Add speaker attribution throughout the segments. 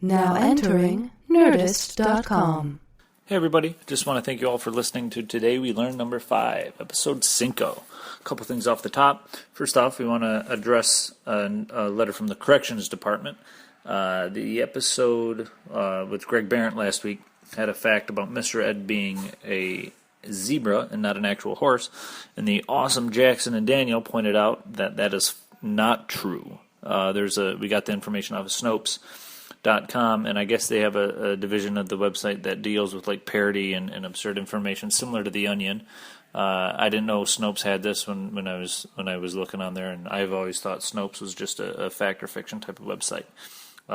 Speaker 1: Now entering Nerdist.com.
Speaker 2: Hey everybody, just want to thank you all for listening to Today We Learn number 5, episode 5. A couple things off the top. First off, we want to address a letter from the Corrections Department. The episode with Greg Barrett last week had a fact about Mr. Ed being a zebra and not an actual horse, and the awesome Jackson and Daniel pointed out that that is not true. We got the information off of Snopes.com, and I guess they have a division of the website that deals with like parody and absurd information, similar to The Onion. I didn't know Snopes had this when I was looking on there, and I've always thought Snopes was just a fact or fiction type of website.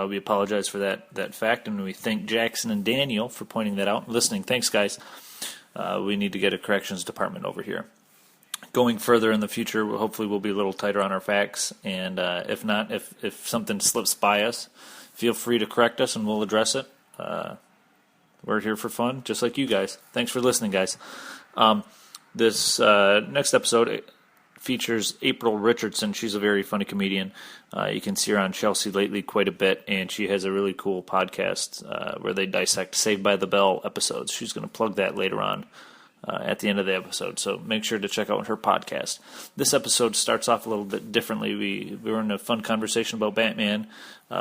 Speaker 2: We apologize for that fact, and we thank Jackson and Daniel for pointing that out and listening. Thanks, guys. We need to get a corrections department over here. Going further in the future, hopefully we'll be a little tighter on our facts, and if not, if something slips by us, feel free to correct us and we'll address it. We're here for fun, just like you guys. Thanks for listening, guys. This next episode features April Richardson. She's a very funny comedian. You can see her on Chelsea lately quite a bit, and she has a really cool podcast where they dissect Saved by the Bell episodes. She's going to plug that later on at the end of the episode, so make sure to check out her podcast. This episode starts off a little bit differently. We were in a fun conversation about Batman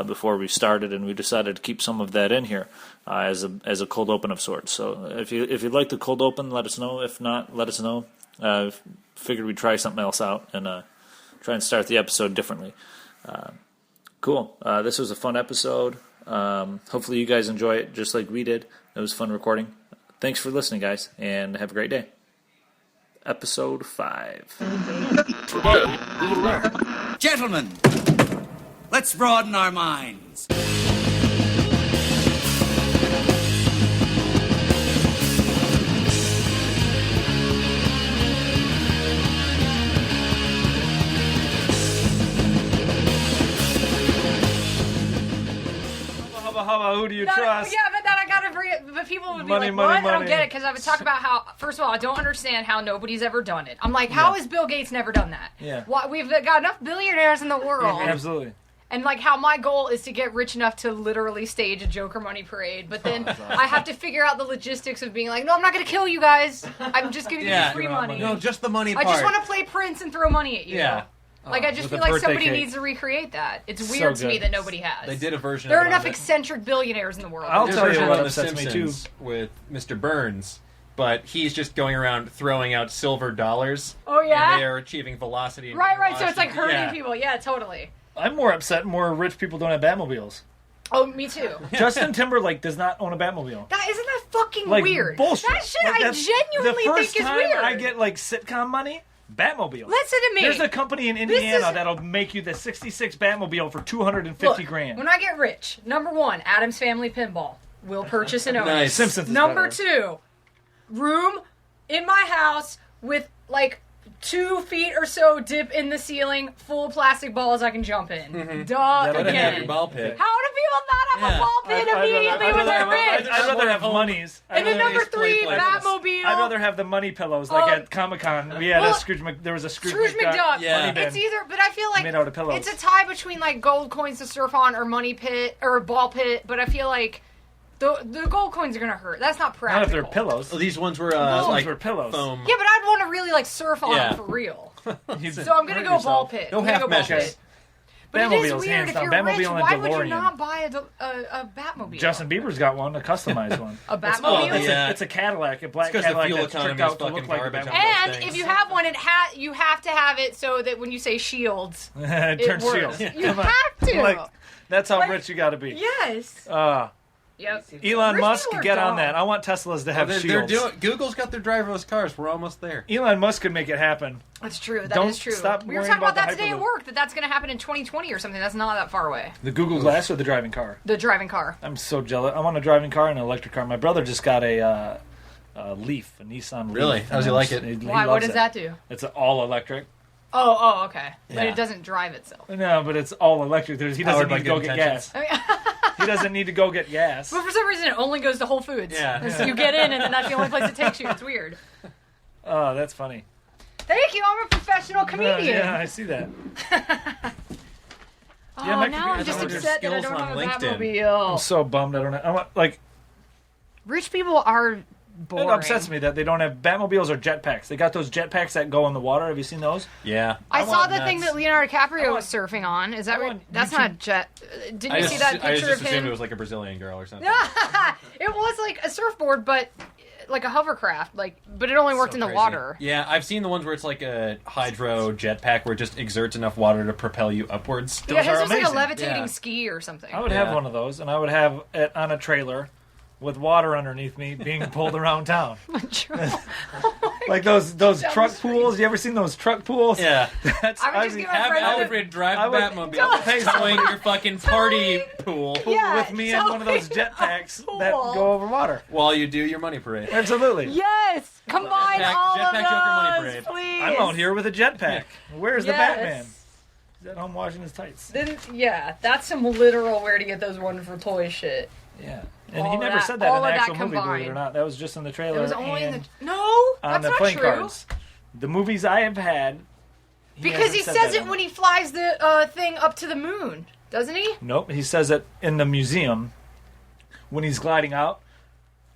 Speaker 2: before we started, and we decided to keep some of that in here as a cold open of sorts. So if you'd like the cold open, let us know. If not, let us know. Figured we'd try something else out and try and start the episode differently. Cool. This was a fun episode. Hopefully you guys enjoy it just like we did. It was fun recording. Thanks for listening, guys, and have a great day. Episode 5.
Speaker 3: Today we learn. Gentlemen, let's broaden our minds.
Speaker 4: Who do you trust?
Speaker 5: Yeah, but then I gotta bring it. But people would be
Speaker 4: Money,
Speaker 5: like,
Speaker 4: money,
Speaker 5: "What?" I
Speaker 4: money.
Speaker 5: don't get it because I would talk about how. First of all, I don't understand how nobody's ever done it. I'm like, how has Bill Gates never done that?
Speaker 4: Yeah.
Speaker 5: Why, we've got enough billionaires in the world.
Speaker 4: Absolutely.
Speaker 5: And like how my goal is to get rich enough to literally stage a Joker money parade, but then I have to figure out the logistics of being like, no, I'm not going to kill you guys. I'm just giving you free money.
Speaker 6: No, just the money
Speaker 5: I
Speaker 6: part.
Speaker 5: just want to play Prince and throw money at you.
Speaker 6: Yeah.
Speaker 5: Like, I just
Speaker 4: with
Speaker 5: feel
Speaker 4: a
Speaker 5: like
Speaker 4: birthday
Speaker 5: somebody
Speaker 4: cake.
Speaker 5: needs to recreate that. It's
Speaker 4: So
Speaker 5: weird to me
Speaker 4: good.
Speaker 5: that nobody has.
Speaker 6: They did a version
Speaker 5: There
Speaker 6: of
Speaker 5: are
Speaker 6: it
Speaker 5: enough
Speaker 6: on
Speaker 5: eccentric billionaires in the world.
Speaker 4: I'll
Speaker 6: There's
Speaker 4: tell
Speaker 6: a
Speaker 4: you
Speaker 6: version
Speaker 4: what
Speaker 6: on The
Speaker 4: upsets me too.
Speaker 6: Simpsons with Mr. Burns, but he's just going around throwing out silver dollars.
Speaker 5: Oh, yeah?
Speaker 6: And they are achieving velocity. And
Speaker 5: Right, so it's like
Speaker 6: velocity.
Speaker 5: hurting
Speaker 6: Yeah.
Speaker 5: people. Yeah, totally.
Speaker 4: I'm more upset more rich people don't have Batmobiles.
Speaker 5: Oh, me too.
Speaker 4: Justin Timberlake does not own a Batmobile.
Speaker 5: That isn't that fucking
Speaker 4: Like,
Speaker 5: weird.
Speaker 4: bullshit.
Speaker 5: That shit
Speaker 4: Like,
Speaker 5: I
Speaker 4: that's-
Speaker 5: genuinely
Speaker 4: the first
Speaker 5: think is
Speaker 4: time
Speaker 5: weird.
Speaker 4: I get like sitcom money, Batmobile.
Speaker 5: Listen to me.
Speaker 4: There's a company in Indiana
Speaker 5: is-
Speaker 4: that'll make you the 66 Batmobile for $250 grand.
Speaker 5: When I get rich, number one, Addams Family Pinball. We'll purchase and own it.
Speaker 6: Nice.
Speaker 4: Simpsons is
Speaker 5: Number
Speaker 4: better.
Speaker 5: 2, room in my house with like 2 feet or so dip in the ceiling, full of plastic balls I can jump in. Duh,
Speaker 4: That'll
Speaker 6: Gotta have your
Speaker 5: again.
Speaker 6: ball pit.
Speaker 5: How do people not have a ball pit immediately when they're rich?
Speaker 4: I'd rather have monies.
Speaker 5: And then number
Speaker 6: display
Speaker 5: 3,
Speaker 6: places.
Speaker 5: Batmobile.
Speaker 4: I'd rather have the money pillows, like
Speaker 5: Oh.
Speaker 4: at Comic-Con. We had
Speaker 5: Well,
Speaker 4: there was a Scrooge
Speaker 5: McDuck.
Speaker 6: Yeah.
Speaker 4: money bin.
Speaker 5: It's either, but I feel like
Speaker 4: Made out of pillows.
Speaker 5: it's a tie between like gold coins to surf on or money pit or ball pit. But I feel like the gold coins are gonna hurt. That's not practical.
Speaker 4: Not if they're pillows.
Speaker 6: Oh, these ones were
Speaker 4: Those
Speaker 6: like
Speaker 4: were pillows.
Speaker 6: foam.
Speaker 5: Yeah, but I'd want to really like surf on
Speaker 6: Yeah.
Speaker 5: them for real.
Speaker 4: You'd
Speaker 5: So I'm gonna
Speaker 4: hurt
Speaker 5: go
Speaker 4: yourself.
Speaker 5: ball pit.
Speaker 6: No
Speaker 5: I'm gonna
Speaker 6: half
Speaker 5: go ball
Speaker 6: measures.
Speaker 5: pit. But it is
Speaker 4: Batmobiles,
Speaker 5: weird
Speaker 4: hands
Speaker 5: if
Speaker 4: down.
Speaker 5: you're
Speaker 4: Batmobile
Speaker 5: rich.
Speaker 4: and a
Speaker 5: Why would you
Speaker 4: DeLorean.
Speaker 5: not buy a Batmobile?
Speaker 4: Justin Bieber's got one, a customized one.
Speaker 5: A
Speaker 4: It's,
Speaker 5: Batmobile.
Speaker 6: Yeah.
Speaker 4: it's a Cadillac, a black
Speaker 6: It's 'cause the
Speaker 4: Cadillac
Speaker 6: fuel
Speaker 4: that's tricked
Speaker 6: economy
Speaker 4: out
Speaker 6: is
Speaker 4: to look
Speaker 6: fucking
Speaker 4: like a
Speaker 6: garbage on
Speaker 4: Batmobile.
Speaker 5: And
Speaker 6: things.
Speaker 5: if you have one, you have to have it so that when you say shields,
Speaker 4: It
Speaker 5: it
Speaker 4: turns
Speaker 5: works.
Speaker 4: shields.
Speaker 5: You have to.
Speaker 4: Like, that's how
Speaker 5: Like-
Speaker 4: rich you got to be.
Speaker 5: Yes. Yep.
Speaker 4: Elon
Speaker 5: Rich
Speaker 4: Musk,
Speaker 5: people are
Speaker 4: get on
Speaker 5: dumb.
Speaker 4: that. I want Teslas to have
Speaker 6: they're
Speaker 4: shields.
Speaker 6: doing. Google's got their driverless cars. We're almost there.
Speaker 4: Elon Musk could make it happen.
Speaker 5: That's true. That
Speaker 4: Don't
Speaker 5: is true.
Speaker 4: stop
Speaker 5: We were
Speaker 4: worrying
Speaker 5: talking about
Speaker 4: about
Speaker 5: that
Speaker 4: the
Speaker 5: today at
Speaker 4: Hyperloop.
Speaker 5: work. That's going to happen in 2020 or something. That's not that far away.
Speaker 4: The Google Glass or the driving car?
Speaker 5: The driving car.
Speaker 4: I'm so jealous. I want a driving car and an electric car. My brother just got a Leaf, a Nissan Leaf.
Speaker 6: Really? How does he like it?
Speaker 4: He
Speaker 5: Why? What
Speaker 4: loves
Speaker 5: does that do?
Speaker 4: It's all electric.
Speaker 5: Oh, okay. But
Speaker 6: Yeah.
Speaker 5: it doesn't drive itself.
Speaker 4: No, but it's all electric. He doesn't
Speaker 6: Powered
Speaker 4: need
Speaker 6: by
Speaker 4: to go
Speaker 6: good
Speaker 4: get
Speaker 6: intentions.
Speaker 4: gas. He doesn't need to go get gas.
Speaker 5: But for some reason, it only goes to Whole Foods.
Speaker 6: Yeah.
Speaker 5: So you get in, and then that's the only place it takes you. It's weird.
Speaker 4: Oh, that's funny.
Speaker 5: Thank you. I'm a professional comedian.
Speaker 4: Yeah, I see that. Yeah, Mexican
Speaker 5: now I'm
Speaker 4: is
Speaker 5: just
Speaker 4: one of their
Speaker 5: upset that I
Speaker 6: skills
Speaker 5: don't
Speaker 6: on
Speaker 5: have a
Speaker 6: LinkedIn.
Speaker 5: Batmobile.
Speaker 4: I'm so bummed I don't have...
Speaker 5: Rich people are boring.
Speaker 4: It upsets me that they don't have Batmobiles or jetpacks. They got those jetpacks that go in the water. Have you seen those?
Speaker 6: Yeah.
Speaker 5: I saw
Speaker 4: want
Speaker 5: the thing
Speaker 4: nuts.
Speaker 5: that Leonardo DiCaprio was surfing on. Is that
Speaker 4: I
Speaker 5: right?
Speaker 4: want
Speaker 5: That's
Speaker 4: YouTube-
Speaker 5: not a jet. Didn't you see that
Speaker 6: I
Speaker 5: picture
Speaker 6: just
Speaker 5: of
Speaker 6: assumed
Speaker 5: him?
Speaker 6: it was like a Brazilian girl or something.
Speaker 5: It was like a surfboard, but like a hovercraft. But it only worked in the
Speaker 6: Crazy.
Speaker 5: water.
Speaker 6: Yeah, I've seen the ones where it's like a hydro jetpack where it just exerts enough water to propel you upwards.
Speaker 5: Yeah, his
Speaker 4: are
Speaker 5: was like a
Speaker 4: amazing.
Speaker 5: levitating
Speaker 6: Yeah.
Speaker 5: ski or something.
Speaker 4: I would
Speaker 6: Yeah.
Speaker 4: have one of those, and I would have it on a trailer with water underneath me being pulled around town. Like those truck pools. You ever seen those truck pools?
Speaker 6: Yeah.
Speaker 4: That's,
Speaker 5: I would just give my
Speaker 6: Have
Speaker 5: friend
Speaker 6: Alfred drive
Speaker 4: I
Speaker 6: the
Speaker 4: would-
Speaker 6: Batmobile, towing your fucking party pool
Speaker 5: Yeah,
Speaker 4: with me in one of those jetpacks that
Speaker 5: Cool.
Speaker 4: go over water.
Speaker 6: while you do your money parade.
Speaker 4: Absolutely.
Speaker 5: Yes! Combine
Speaker 6: Jetpack-
Speaker 5: all
Speaker 6: Jetpack Joker Money
Speaker 5: of
Speaker 6: Parade.
Speaker 5: those, please!
Speaker 4: I'm out here with a jetpack. Where's the
Speaker 5: Yes.
Speaker 4: Batman? He's at home washing his tights.
Speaker 5: Then, yeah, that's some literal where to get those wonderful toy shit.
Speaker 4: Yeah. And he
Speaker 5: All
Speaker 4: never
Speaker 5: that-
Speaker 4: said that
Speaker 5: all
Speaker 4: in the
Speaker 5: of that
Speaker 4: actual movie, believe it or
Speaker 5: combined.
Speaker 4: not. That was just in the trailer.
Speaker 5: It was only in
Speaker 4: and
Speaker 5: the... No!
Speaker 4: on
Speaker 5: That's
Speaker 4: the
Speaker 5: not
Speaker 4: playing
Speaker 5: true.
Speaker 4: cards. The movies I have had.
Speaker 5: Because
Speaker 4: hasn't
Speaker 5: he
Speaker 4: said
Speaker 5: says
Speaker 4: that
Speaker 5: it
Speaker 4: in-
Speaker 5: when he flies the thing up to the moon, doesn't he?
Speaker 4: Nope, he says it in the museum when he's gliding out.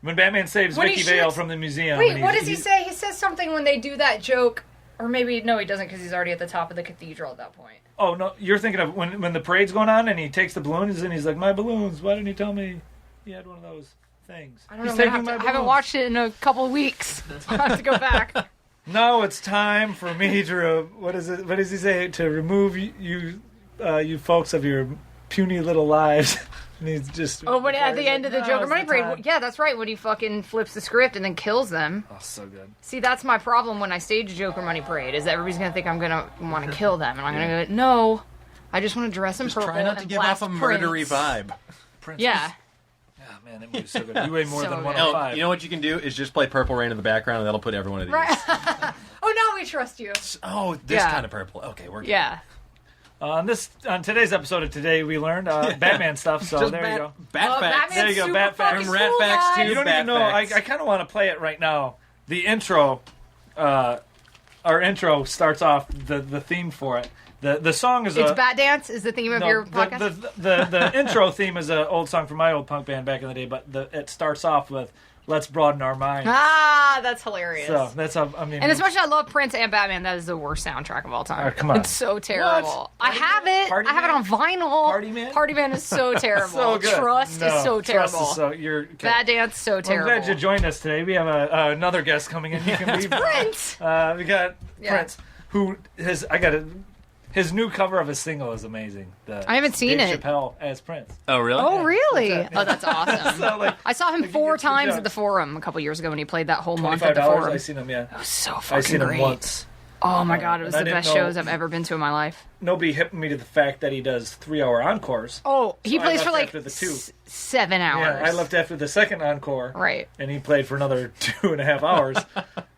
Speaker 4: When Batman saves
Speaker 5: When he
Speaker 4: Vicky Vale
Speaker 5: shoots-
Speaker 4: from the museum.
Speaker 5: Wait,
Speaker 4: and
Speaker 5: what
Speaker 4: he's-
Speaker 5: does he
Speaker 4: he's-
Speaker 5: say? He says something when they do that joke. Or maybe, no, he doesn't because he's already at the top of the cathedral at that point.
Speaker 4: Oh, no, you're thinking of when the parade's going on and he takes the balloons and he's like, my balloons, why didn't you tell me he had one of those things?
Speaker 5: I don't
Speaker 4: He's
Speaker 5: know.
Speaker 4: taking my
Speaker 5: I haven't
Speaker 4: balloons.
Speaker 5: watched it in a couple of weeks. I'll have to go back.
Speaker 4: No, it's time for me to what does he say? To remove you folks of your puny little lives. And he's just
Speaker 5: Oh, when at the end of the
Speaker 4: "Now
Speaker 5: Joker
Speaker 4: is
Speaker 5: Money
Speaker 4: the
Speaker 5: Parade,
Speaker 4: time."
Speaker 5: yeah, that's right. When he fucking flips the script and then kills them.
Speaker 4: Oh, so good.
Speaker 5: See, that's my problem when I stage Joker Money Parade. Is that everybody's gonna think I'm gonna want to kill them, and I'm gonna go, no, I just want to dress in purple
Speaker 6: Try not to
Speaker 5: and
Speaker 6: give off
Speaker 5: blast
Speaker 6: a murdery
Speaker 5: Prince.
Speaker 6: vibe.
Speaker 4: Prince
Speaker 5: Yeah.
Speaker 4: Oh, man, that movie's so good. You weigh more
Speaker 5: So
Speaker 4: than
Speaker 5: good.
Speaker 4: 105.
Speaker 6: You know what you can do is just play Purple Rain in the background, and that'll put every one of these.
Speaker 5: Right. Oh, now we trust you.
Speaker 6: Oh, this
Speaker 5: Yeah.
Speaker 6: kind of purple. Okay, we're good.
Speaker 5: Yeah.
Speaker 4: On today's episode of Today, we learned Batman stuff. So
Speaker 6: Just
Speaker 4: there you go.
Speaker 6: Bat facts.
Speaker 5: Batman's
Speaker 4: There you go,
Speaker 5: super
Speaker 4: Bat facts.
Speaker 5: fucking
Speaker 6: From Rat
Speaker 5: cool,
Speaker 6: Facts to
Speaker 5: guys.
Speaker 4: You don't
Speaker 6: Bat
Speaker 4: even know. I
Speaker 6: facts.
Speaker 4: kind of want to play it right now. The intro, our intro starts off the theme for it. The song is
Speaker 5: It's Bat Dance is the theme of
Speaker 4: no,
Speaker 5: your
Speaker 4: the,
Speaker 5: podcast.
Speaker 4: the intro theme is an old song from my old punk band back in the day, but it starts off with "Let's broaden our minds."
Speaker 5: Ah, that's hilarious.
Speaker 4: So that's how I mean.
Speaker 5: And as much as I love Prince and Batman, that is the worst soundtrack of all time.
Speaker 4: Oh, come on.
Speaker 5: It's so terrible.
Speaker 4: What?
Speaker 5: I have it.
Speaker 4: Party
Speaker 5: I have it
Speaker 4: Man?
Speaker 5: on vinyl.
Speaker 4: Party Man?
Speaker 5: Party Man is so terrible.
Speaker 4: so good.
Speaker 5: Trust
Speaker 4: No,
Speaker 5: is so
Speaker 4: Trust
Speaker 5: terrible.
Speaker 4: is so you're okay.
Speaker 5: Bad Dance so
Speaker 4: Well, I'm
Speaker 5: terrible.
Speaker 4: glad you joined us today. We have another guest coming in. You can leave.
Speaker 5: Prince.
Speaker 4: We got
Speaker 5: Yeah.
Speaker 4: Prince, who his new cover of his single is amazing.
Speaker 5: I haven't seen
Speaker 4: Dave
Speaker 5: it.
Speaker 4: Chappelle as Prince.
Speaker 6: Oh, really?
Speaker 5: Oh, really? Oh, that's awesome.
Speaker 4: So like
Speaker 5: I saw him
Speaker 4: Like,
Speaker 5: 4
Speaker 4: good
Speaker 5: times
Speaker 4: job.
Speaker 5: at the Forum a couple years ago when he played that whole month at the
Speaker 4: $25.
Speaker 5: Forum.
Speaker 4: I seen him. Yeah,
Speaker 5: It was so
Speaker 4: I
Speaker 5: fucking
Speaker 4: seen him
Speaker 5: great.
Speaker 4: once.
Speaker 5: Oh my god, it was
Speaker 4: and I
Speaker 5: the
Speaker 4: didn't
Speaker 5: best
Speaker 4: know-
Speaker 5: shows I've ever been to in my life.
Speaker 4: Nobody hit me to the fact that he does 3-hour encores.
Speaker 5: Oh, he
Speaker 4: So I
Speaker 5: plays
Speaker 4: left
Speaker 5: for like
Speaker 4: after the 2.
Speaker 5: 7 hours.
Speaker 4: Yeah, I left after the second encore.
Speaker 5: Right.
Speaker 4: And he played for another 2.5 hours.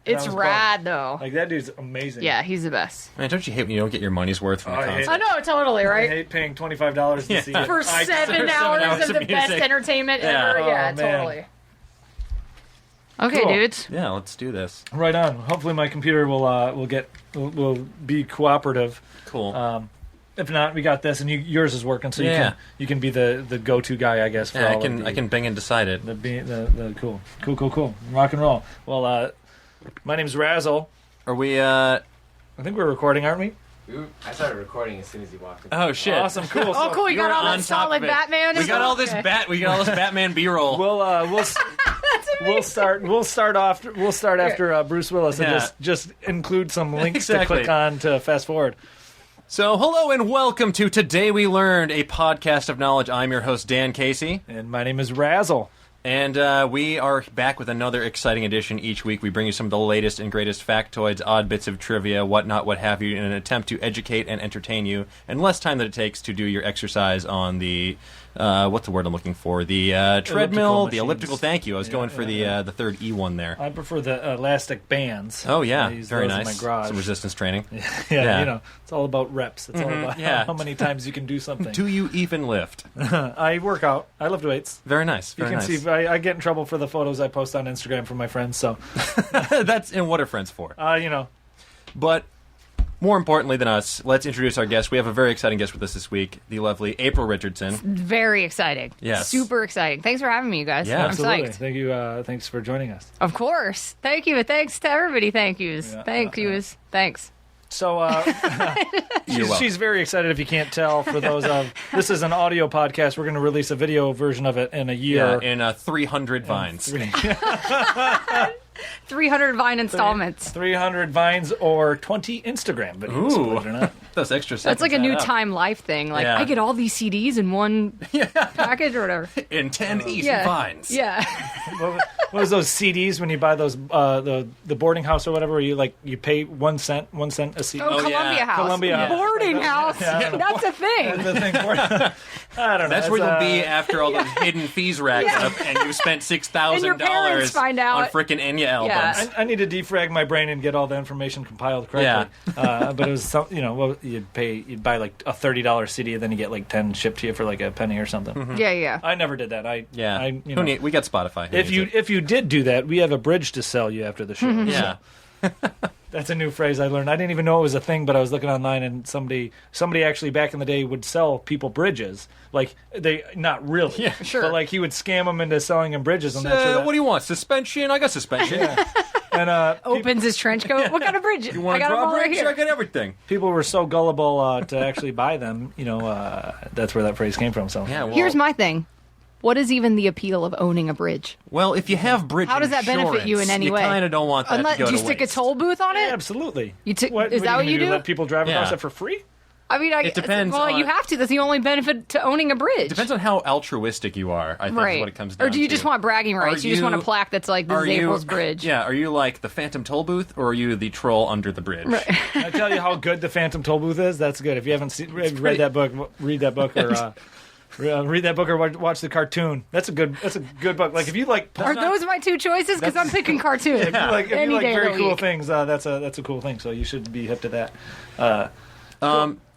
Speaker 5: It's
Speaker 4: was
Speaker 5: rad though.
Speaker 4: Like that dude's amazing.
Speaker 5: Yeah, he's the best.
Speaker 6: Man, don't you hate when you don't get your money's worth from
Speaker 4: Oh,
Speaker 6: a
Speaker 4: I hate
Speaker 6: concert?
Speaker 5: I know, totally,
Speaker 4: I
Speaker 5: right?
Speaker 4: hate paying $25 to see it.
Speaker 5: For 7
Speaker 6: hours
Speaker 5: hours of
Speaker 6: of
Speaker 5: the best
Speaker 6: music.
Speaker 5: entertainment
Speaker 6: Yeah.
Speaker 5: ever.
Speaker 4: Oh,
Speaker 5: Yeah,
Speaker 4: man.
Speaker 5: totally. Okay,
Speaker 4: Cool.
Speaker 5: dudes.
Speaker 6: Yeah, let's do this.
Speaker 4: Right on. Hopefully my computer will be cooperative.
Speaker 6: Cool.
Speaker 4: If not, we got this, and yours is working, so
Speaker 6: Yeah.
Speaker 4: you can be the go-to guy, I guess. For
Speaker 6: yeah,
Speaker 4: all of
Speaker 6: I can bang and decide it.
Speaker 4: the cool rock and roll. Well, my name's Razzle.
Speaker 6: Are we?
Speaker 4: I think we're recording, aren't we?
Speaker 7: I started recording as soon as you walked in.
Speaker 6: Oh shit!
Speaker 4: Awesome, cool.
Speaker 5: Oh, cool. You got
Speaker 6: You're
Speaker 5: all
Speaker 6: on
Speaker 5: that
Speaker 6: top
Speaker 5: solid
Speaker 6: of it.
Speaker 5: Batman.
Speaker 6: We got all this
Speaker 5: Okay.
Speaker 6: Batman B-roll.
Speaker 4: We'll start after Bruce Willis and
Speaker 6: Yeah.
Speaker 4: just include some links
Speaker 6: Exactly.
Speaker 4: to click on to fast forward.
Speaker 6: So, hello and welcome to Today We Learned, a podcast of knowledge. I'm your host, Dan Casey.
Speaker 4: And my name is Razzle.
Speaker 6: And we are back with another exciting edition each week. We bring you some of the latest and greatest factoids, odd bits of trivia, whatnot, what have you, in an attempt to educate and entertain you, and less time than it takes to do your exercise on the, what's the word I'm looking for? The treadmill, the elliptical,
Speaker 4: machines.
Speaker 6: thank you. I was going for the third E one there.
Speaker 4: I prefer the elastic bands.
Speaker 6: Oh, yeah,
Speaker 4: I use
Speaker 6: very
Speaker 4: those
Speaker 6: nice.
Speaker 4: In my garage.
Speaker 6: Some resistance training.
Speaker 4: yeah, you know, it's all about reps. It's all about
Speaker 6: yeah.
Speaker 4: how many times you can do something.
Speaker 6: Do you even lift?
Speaker 4: I work out. I lift weights.
Speaker 6: Very nice,
Speaker 4: You
Speaker 6: very
Speaker 4: can
Speaker 6: nice.
Speaker 4: see I get in trouble for the photos I post on Instagram from my friends. So,
Speaker 6: That's, and what are friends for?
Speaker 4: you know,
Speaker 6: But more importantly than us, let's introduce our guest. We have a very exciting guest with us this week, the lovely April Richardson.
Speaker 8: Very exciting.
Speaker 6: Yes.
Speaker 8: Super exciting. Thanks for having me, you guys.
Speaker 6: Yeah,
Speaker 8: I'm
Speaker 4: Absolutely.
Speaker 8: psyched.
Speaker 4: Thank you. Thanks for joining us.
Speaker 8: Of course. Thank you. Thanks to everybody. Thank yous. Thanks.
Speaker 4: So
Speaker 6: You're welcome.
Speaker 4: she's very excited. If you can't tell, for those of this is an audio podcast. We're going to release a video version of it in a year.
Speaker 6: Yeah, in 300 vines.
Speaker 8: 300 Vine installments.
Speaker 4: 300 vines or 20 Instagram videos.
Speaker 6: Ooh.
Speaker 4: Believe it or not.
Speaker 6: Those extra seconds.
Speaker 8: That's like a new
Speaker 6: add up.
Speaker 8: Time Life thing. Like,
Speaker 6: Yeah.
Speaker 8: I get all these CDs in one package or whatever.
Speaker 6: In 10 easy
Speaker 8: Yeah.
Speaker 6: vines.
Speaker 8: Yeah.
Speaker 4: What was those CDs when you buy those the boarding house or whatever? Where you pay 1 cent a CD.
Speaker 8: Oh, Columbia
Speaker 6: yeah.
Speaker 8: House.
Speaker 4: Columbia House.
Speaker 8: Boarding house.
Speaker 4: Yeah.
Speaker 8: That's a thing.
Speaker 4: The thing I don't know.
Speaker 6: That's where you'll be after all those hidden fees racked up and you spent $6,000
Speaker 8: And your parents find out.
Speaker 6: on frickin' Enya albums.
Speaker 4: I need to defrag my brain and get all the information compiled correctly. But it was some, you'd buy like a $30 CD and then you get like 10 shipped to you for like a penny or something.
Speaker 8: Yeah.
Speaker 4: I never did that.
Speaker 6: We got Spotify.
Speaker 4: If you did do that, we have a bridge to sell you after the show.
Speaker 6: Yeah.
Speaker 4: That's a new phrase I learned. I didn't even know it was a thing, but I was looking online and somebody actually back in the day would sell people bridges. Like they not really,
Speaker 6: Yeah,
Speaker 8: sure.
Speaker 4: but like he would scam them into selling them bridges. And that's
Speaker 6: What do you want? Suspension? I got suspension.
Speaker 4: And
Speaker 8: Opens his trench coat. What kind of bridge?
Speaker 6: You want
Speaker 8: I
Speaker 6: to
Speaker 8: got them
Speaker 6: draw
Speaker 8: all right
Speaker 6: bridge?
Speaker 8: here.
Speaker 6: I got everything.
Speaker 4: people were so gullible to actually buy them. That's where that phrase came from. So
Speaker 6: Yeah. Well,
Speaker 8: Here's my thing. What is even the appeal of owning a bridge?
Speaker 6: Well, if you have bridge
Speaker 8: How does that benefit you in any way?
Speaker 6: You kind of don't want that
Speaker 8: Unless
Speaker 6: to go
Speaker 8: do you
Speaker 6: to
Speaker 8: stick
Speaker 6: waste.
Speaker 8: a toll booth on it?
Speaker 4: Yeah, absolutely.
Speaker 8: Is that what
Speaker 4: gonna
Speaker 8: you do?
Speaker 4: Let people drive across
Speaker 6: Yeah.
Speaker 4: it for free?
Speaker 8: I mean,
Speaker 6: It depends
Speaker 8: Well,
Speaker 6: on-
Speaker 8: you have to. That's the only benefit to owning a bridge.
Speaker 6: Depends on how altruistic you are, I think,
Speaker 8: right.
Speaker 6: is what it comes down
Speaker 8: Or do you
Speaker 6: to.
Speaker 8: just want bragging rights? You just want a plaque that's like, this is April's bridge.
Speaker 6: Yeah, are you like the Phantom Toll Booth, or are you the troll under the bridge?
Speaker 8: Right.
Speaker 4: I tell you how good the Phantom Toll Booth is. That's good. If you haven't read that book, read that book or read that book or watch the cartoon. That's a good book. Like if you like,
Speaker 8: Are those my two choices? Because I'm picking cartoon.
Speaker 4: if you like
Speaker 8: Any day of
Speaker 4: very
Speaker 8: the
Speaker 4: cool
Speaker 8: week.
Speaker 4: things, that's a cool thing. So you should be hip to that.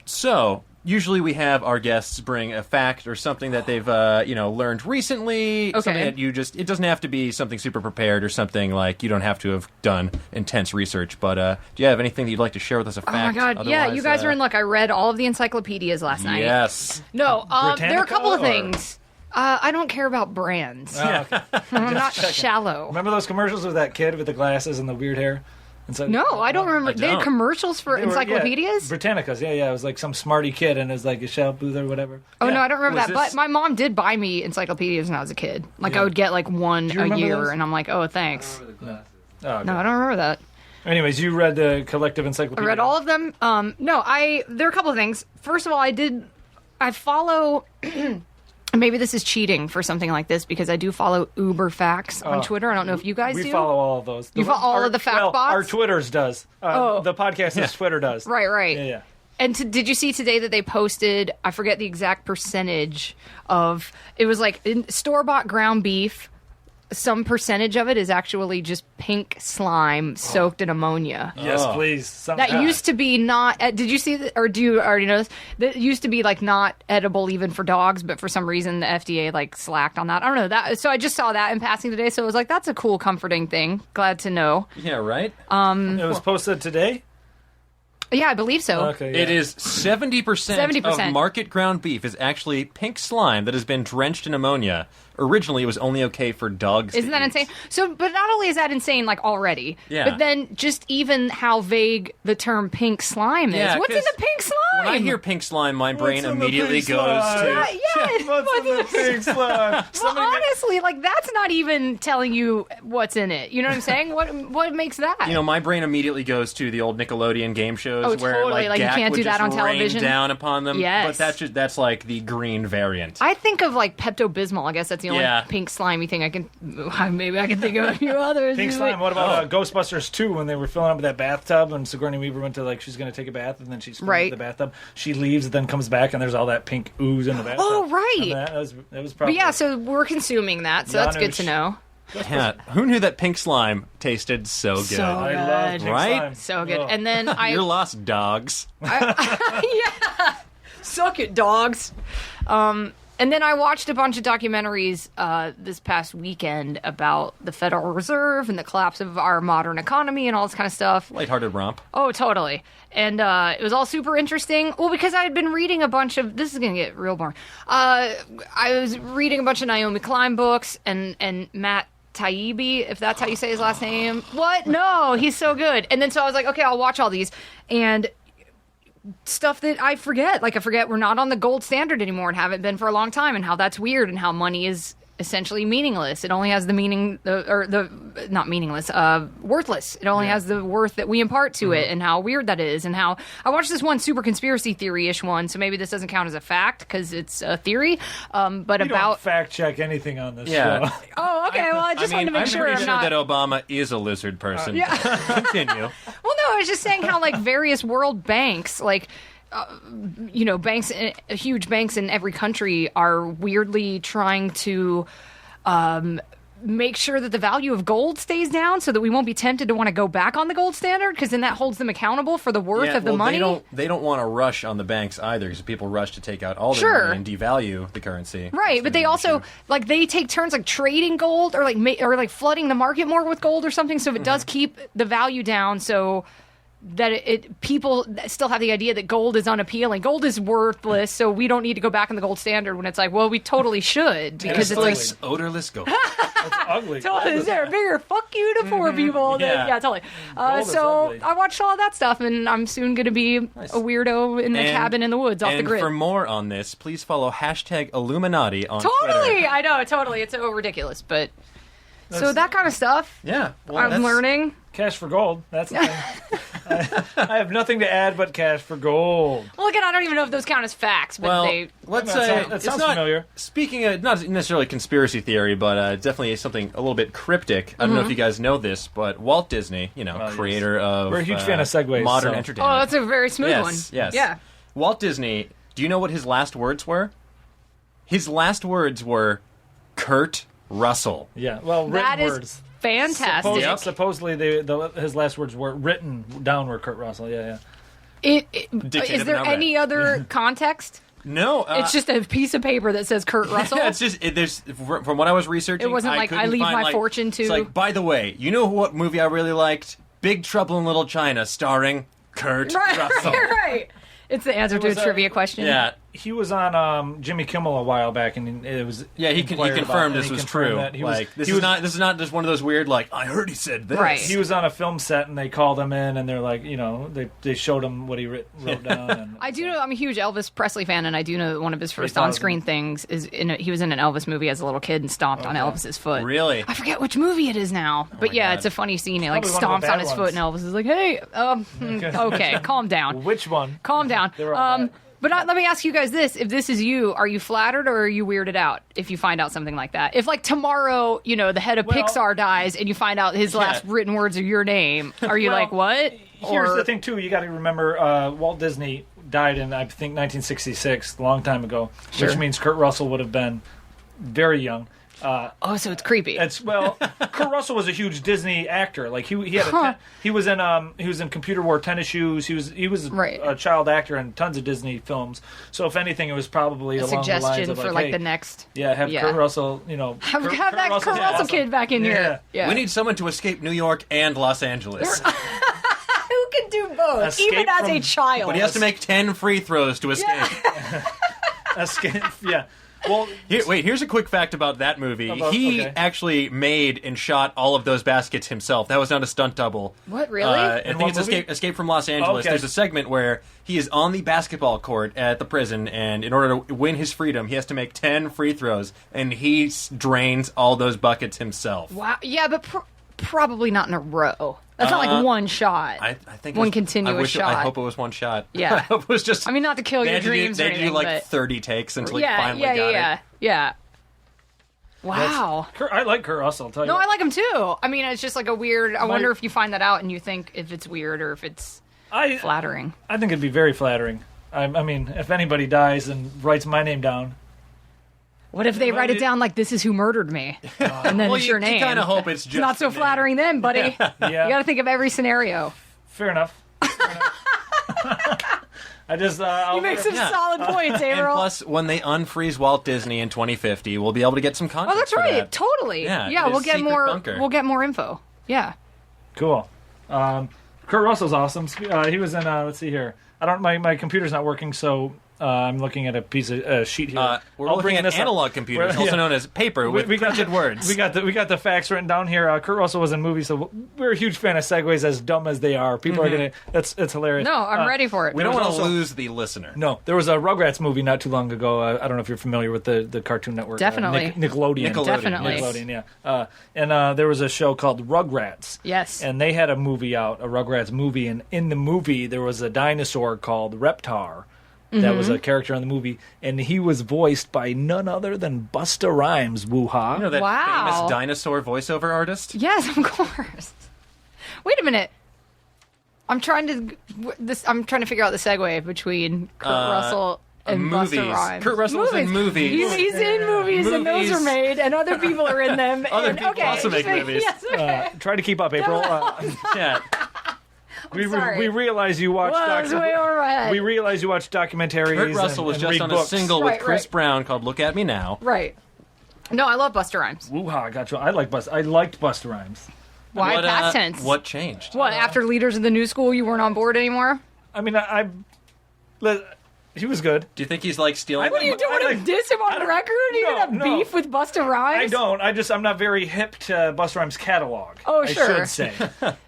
Speaker 6: So usually we have our guests bring a fact or something that they've learned recently.
Speaker 8: Okay.
Speaker 6: Something that it doesn't have to be something super prepared or something like you don't have to have done intense research. But do you have anything that you'd like to share with us? A
Speaker 8: Oh
Speaker 6: fact?
Speaker 8: my god! Yeah,
Speaker 6: Otherwise,
Speaker 8: you guys are in luck. I read all of the encyclopedias last night.
Speaker 6: Yes.
Speaker 8: No, there are a couple of
Speaker 4: Britannica, or-
Speaker 8: things. I don't care about brands.
Speaker 4: Oh, okay.
Speaker 8: I'm not shallow.
Speaker 4: Remember those commercials with that kid with the glasses and the weird hair? And so,
Speaker 8: No, I don't remember. They had
Speaker 6: don't.
Speaker 8: commercials for
Speaker 4: They were-
Speaker 8: encyclopedias.
Speaker 4: Yeah, Britannicas, yeah. It was like some smarty kid, and it was like a shell booth or whatever.
Speaker 8: Oh
Speaker 4: Yeah.
Speaker 8: no, I don't remember
Speaker 6: Was
Speaker 8: that.
Speaker 6: this-
Speaker 8: But my mom did buy me encyclopedias when I was a kid. Like I would get like one
Speaker 4: Do you
Speaker 8: a
Speaker 4: remember
Speaker 8: year,
Speaker 4: those?
Speaker 8: and I'm like, oh, thanks.
Speaker 4: Oh, okay.
Speaker 8: No, I don't remember that.
Speaker 4: Anyways, you read the collective
Speaker 8: I
Speaker 4: encyclopedia.
Speaker 8: read all of them. No, there are a couple of things. First of all, I follow. Maybe this is cheating for something like this because I do follow Uber Facts on Twitter. I don't know if you guys
Speaker 4: We
Speaker 8: do.
Speaker 4: follow all of those.
Speaker 8: You follow all of the fact bots?
Speaker 4: Our Twitters does. The podcast's Twitter does.
Speaker 8: Right.
Speaker 4: Yeah.
Speaker 8: And did you see today that they posted, I forget the exact percentage of, it was like store-bought ground beef, some percentage of it is actually just pink slime soaked in ammonia.
Speaker 4: Yes, please.
Speaker 8: That used to be not, did you see that, or do you already know this? That used to be like not edible even for dogs, but for some reason the FDA like slacked on that. I don't know that. So I just saw that in passing today. So it was like, that's a cool, comforting thing. Glad to know.
Speaker 6: Yeah, right?
Speaker 4: It was posted today?
Speaker 8: Yeah, I believe so.
Speaker 4: Okay. Yeah.
Speaker 6: It is 70%
Speaker 8: 70%.
Speaker 6: of market ground beef is actually pink slime that has been drenched in ammonia. Originally, it was only okay for dogs.
Speaker 8: Isn't that insane? So, but not only is that insane, like already,
Speaker 6: Yeah.
Speaker 8: but then just even how vague the term pink slime is.
Speaker 6: Yeah,
Speaker 8: What's in
Speaker 6: 'cause
Speaker 8: the pink slime?
Speaker 6: When I hear pink slime, my brain
Speaker 4: in the
Speaker 6: immediately
Speaker 4: pink
Speaker 6: goes
Speaker 4: slime?
Speaker 6: to...
Speaker 8: yeah,
Speaker 4: What's in the pink slime?
Speaker 8: well, honestly, like that's not even telling you what's in it. You know what I'm saying? What makes that?
Speaker 6: You know, my brain immediately goes to the old Nickelodeon game shows
Speaker 8: Oh,
Speaker 6: where
Speaker 8: totally. Like, you
Speaker 6: Gak
Speaker 8: can't
Speaker 6: would
Speaker 8: do that
Speaker 6: just
Speaker 8: on
Speaker 6: rain
Speaker 8: television.
Speaker 6: down upon them.
Speaker 8: Yes.
Speaker 6: But that's like the green variant.
Speaker 8: I think of like Pepto-Bismol. I guess that's the only
Speaker 6: Yeah.
Speaker 8: pink slimy thing I can. Maybe I can think of a few others.
Speaker 4: Pink slime. What about Ghostbusters 2 when they were filling up that bathtub and Sigourney Weaver went to she's going to take a bath and then she's filling
Speaker 8: Right.
Speaker 4: up the bathtub. She leaves and then comes back and there's all that pink ooze in the bathtub.
Speaker 8: Oh, right.
Speaker 4: And that was probably.
Speaker 8: But yeah, so we're consuming that, so that's good to know.
Speaker 6: Yeah. Who knew that pink slime tasted so good?
Speaker 8: So
Speaker 4: I love pink
Speaker 6: Right?
Speaker 4: slime.
Speaker 8: So good.
Speaker 4: Oh.
Speaker 8: And then
Speaker 6: You're lost, dogs.
Speaker 8: yeah, suck it, dogs. And And then I watched a bunch of documentaries this past weekend about the Federal Reserve and the collapse of our modern economy and all this kind of stuff.
Speaker 6: Lighthearted romp.
Speaker 8: Oh, totally. And it was all super interesting. Well, because I had been reading a bunch of... This is going to get real boring. I was reading a bunch of Naomi Klein books and Matt Taibbi, if that's how you say his last name. What? No, he's so good. And then so I was like, okay, I'll watch all these. And... stuff that I forget. Like, I forget we're not on the gold standard anymore and haven't been for a long time, and how that's weird, and how money is essentially meaningless. It only has the meaning, not meaningless, worthless. It only has the worth that we impart to it, and how weird that is. And how I watched this one super conspiracy theory-ish one, so maybe this doesn't count as a fact because it's a theory. But
Speaker 4: you don't fact check anything on this show.
Speaker 8: Oh, okay. Well, I just wanted to make sure
Speaker 6: I'm pretty
Speaker 8: I'm not...
Speaker 6: that Obama is a lizard person.
Speaker 8: Yeah.
Speaker 6: Continue.
Speaker 8: Well, no, I was just saying how, like, various world banks, like, banks, huge banks in every country are weirdly trying to make sure that the value of gold stays down so that we won't be tempted to want to go back on the gold standard, because then that holds them accountable for the worth of the money.
Speaker 6: They don't want to rush on the banks either, because people rush to take out all their money and devalue the currency.
Speaker 8: Right, but they also, like, they take turns, like, trading gold or like flooding the market more with gold or something, so it does keep the value down, so that people still have the idea that gold is unappealing. Gold is worthless, so we don't need to go back on the gold standard, when it's like, well, we totally should, because it's like
Speaker 6: odorless gold.
Speaker 4: That's ugly.
Speaker 8: Totally, is there a bigger fuck you to poor people? Yeah, totally. So I watched all of that stuff, and I'm soon going to be a weirdo in the cabin in the woods off the grid.
Speaker 6: And for more on this, please follow #Illuminati on
Speaker 8: Twitter.
Speaker 6: Twitter.
Speaker 8: I know, totally. It's so ridiculous, but... So that kind of stuff.
Speaker 6: Yeah. Well,
Speaker 8: I'm learning.
Speaker 4: Cash for gold. That's the thing. I have nothing to add but cash for gold.
Speaker 8: Well, again, I don't even know if those count as facts, but
Speaker 6: let's say
Speaker 4: that sounds familiar.
Speaker 6: Speaking of, not necessarily conspiracy theory, but definitely something a little bit cryptic. I don't know if you guys know this, but Walt Disney, creator of...
Speaker 4: We're a huge fan of segues.
Speaker 6: Modern entertainment.
Speaker 8: Oh, that's a very smooth one.
Speaker 6: Yes.
Speaker 8: Yeah.
Speaker 6: Walt Disney, do you know what his last words were? His last words were, Kurt Russell.
Speaker 4: Yeah, well, written words.
Speaker 8: Fantastic.
Speaker 4: Supposedly, his last words were written down were Kurt Russell. Yeah.
Speaker 8: Is there any other context?
Speaker 6: No,
Speaker 8: it's just a piece of paper that says Kurt Russell.
Speaker 6: Yeah, it's just there's from what I was researching.
Speaker 8: It wasn't I leave my fortune to.
Speaker 6: It's like, by the way, you know what movie I really liked? Big Trouble in Little China, starring Kurt Russell.
Speaker 8: Right. It's the answer to a trivia question.
Speaker 6: Yeah.
Speaker 4: He was on Jimmy Kimmel a while back, and it was
Speaker 6: he confirmed this was true. This is not just one of those weird I heard he said this.
Speaker 8: Right.
Speaker 4: He was on a film set, and they called him in, and they're like, they showed him what he wrote down. And
Speaker 8: I do know I'm a huge Elvis Presley fan, and I do know that one of his first on-screen things is he was in an Elvis movie as a little kid and stomped on Elvis's foot.
Speaker 6: Really?
Speaker 8: I forget which movie it is now, but God. It's a funny scene. He stomps on his foot, and Elvis is like, "Hey, okay, calm down."
Speaker 4: Which one?
Speaker 8: Calm down. But let me ask you guys this. If this is you, are you flattered or are you weirded out if you find out something like that? If, tomorrow, the head of Pixar dies and you find out his last written words are your name, are you like, what?
Speaker 4: Here's the thing, too. You got to remember, Walt Disney died in, I think, 1966, a long time ago, which means Kurt Russell would have been very young.
Speaker 8: So it's creepy.
Speaker 4: Kurt Russell was a huge Disney actor. Like he was in Computer Wore Tennis Shoes. He was a child actor in tons of Disney films. So if anything, it was probably
Speaker 8: a
Speaker 4: along
Speaker 8: suggestion
Speaker 4: the lines of
Speaker 8: for the next.
Speaker 4: Yeah, Kurt Russell.
Speaker 8: Have that Kurt Russell kid back in here. Yeah.
Speaker 6: We need someone to escape New York and Los Angeles.
Speaker 8: Who can do both, even as a child?
Speaker 6: But he has to make 10 free throws to escape.
Speaker 4: Escape. Yeah. Well,
Speaker 6: here's a quick fact about that movie. He actually made and shot all of those baskets himself. That was not a stunt double.
Speaker 8: What, really?
Speaker 6: I think it's Escape from Los Angeles. There's a segment where he is on the basketball court at the prison, and in order to win his freedom, he has to make 10 free throws, and he drains all those buckets himself.
Speaker 8: Wow. Yeah, but probably not in a row. That's not like one shot.
Speaker 6: I think
Speaker 8: one continuous shot.
Speaker 6: I hope it was one shot.
Speaker 8: Yeah.
Speaker 6: I hope it was just...
Speaker 8: I mean, not to kill your dreams or anything,
Speaker 6: they do 30 takes until he finally got it.
Speaker 8: Yeah. Wow.
Speaker 4: I like Kurt Russell, I'll tell you.
Speaker 8: No, I like him too. I mean, it's just like a weird... I wonder if you find that out and you think if it's weird or if it's flattering.
Speaker 4: I think it'd be very flattering. I mean, if anybody dies and writes my name down...
Speaker 8: What if they write it down like, this is who murdered me? And then it's your name.
Speaker 6: You kind of hope it's just
Speaker 8: not so flattering then, buddy. Yeah. You got to think of every scenario.
Speaker 4: Fair enough.
Speaker 8: You make some solid points,
Speaker 6: And
Speaker 8: April.
Speaker 6: plus, when they unfreeze Walt Disney in 2050, we'll be able to get some content.
Speaker 8: Oh, that's right. Totally. Yeah, we'll get more.
Speaker 6: Bunker.
Speaker 8: We'll get more info. Yeah.
Speaker 4: Cool. Kurt Russell's awesome. He was in. Let's see here. I don't. My computer's not working, so I'm looking at a piece of sheet here.
Speaker 6: We're looking at analog computers, also known as paper, with printed words.
Speaker 4: We got the facts written down here. Kurt Russell was in movies, so we're a huge fan of segues, as dumb as they are. People are gonna. It's hilarious.
Speaker 8: No, I'm ready for it.
Speaker 6: We don't want to lose the listener.
Speaker 4: No, there was a Rugrats movie not too long ago. I don't know if you're familiar with the Cartoon Network.
Speaker 8: Definitely.
Speaker 4: Nickelodeon.
Speaker 8: Definitely.
Speaker 4: Nickelodeon, yeah. And there was a show called Rugrats.
Speaker 8: Yes.
Speaker 4: And they had a movie out, a Rugrats movie, and in the movie there was a dinosaur called Reptar. That was a character in the movie, and he was voiced by none other than Busta Rhymes. Woo-ha.
Speaker 6: You know that famous dinosaur voiceover artist?
Speaker 8: Yes, of course. Wait a minute. I'm trying to figure out the segue between Kurt Russell and Busta Rhymes.
Speaker 6: Kurt Russell was in movies.
Speaker 8: He's in movies, and those are made, and other people are in them.
Speaker 6: Other people also make movies.
Speaker 8: Yes, okay.
Speaker 4: Try to keep up, April.
Speaker 6: Yeah.
Speaker 4: We realize you watch we realize you watch documentaries.
Speaker 6: Kurt Russell was just on a single with Chris Brown called "Look at Me Now."
Speaker 8: Right. No, I love Busta Rhymes.
Speaker 4: Woo-ha, got you. I liked Busta Rhymes.
Speaker 8: Why past tense?
Speaker 6: What changed?
Speaker 8: What, after Leaders of the New School, you weren't on board anymore?
Speaker 4: I mean, he was good.
Speaker 6: Do you think he's like stealing?
Speaker 8: What are you doing to diss him on record? You gonna have beef with Busta Rhymes?
Speaker 4: I don't. I'm not very hip to Busta Rhymes' catalog.
Speaker 8: Oh, sure.
Speaker 4: I should say.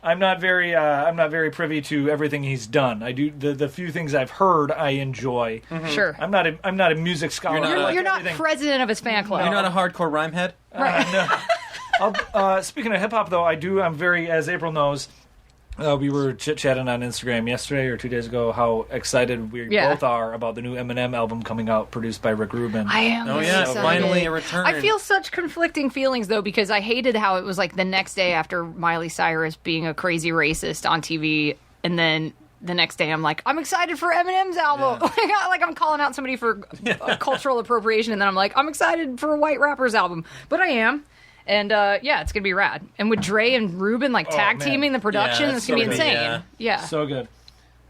Speaker 4: I'm not very privy to everything he's done. I do the few things I've heard I enjoy.
Speaker 8: Mm-hmm. Sure.
Speaker 4: I'm not a music scholar.
Speaker 8: You're not president of his fan club.
Speaker 6: You're not a hardcore rhyme head?
Speaker 8: Right.
Speaker 4: No. Speaking of hip hop, though, I'm very, as April knows. We were chit-chatting on Instagram yesterday or 2 days ago how excited we both are about the new Eminem album coming out, produced by Rick Rubin.
Speaker 8: I am.
Speaker 6: Oh, yeah, finally a return.
Speaker 8: I feel such conflicting feelings, though, because I hated how it was like the next day after Miley Cyrus being a crazy racist on TV, and then the next day I'm like, I'm excited for Eminem's album. Yeah. like I'm calling out somebody for cultural appropriation, and then I'm like, I'm excited for a white rapper's album. But I am. And it's gonna be rad. And with Dre and Ruben tag teaming the production, it's gonna be insane. Yeah.
Speaker 4: So good.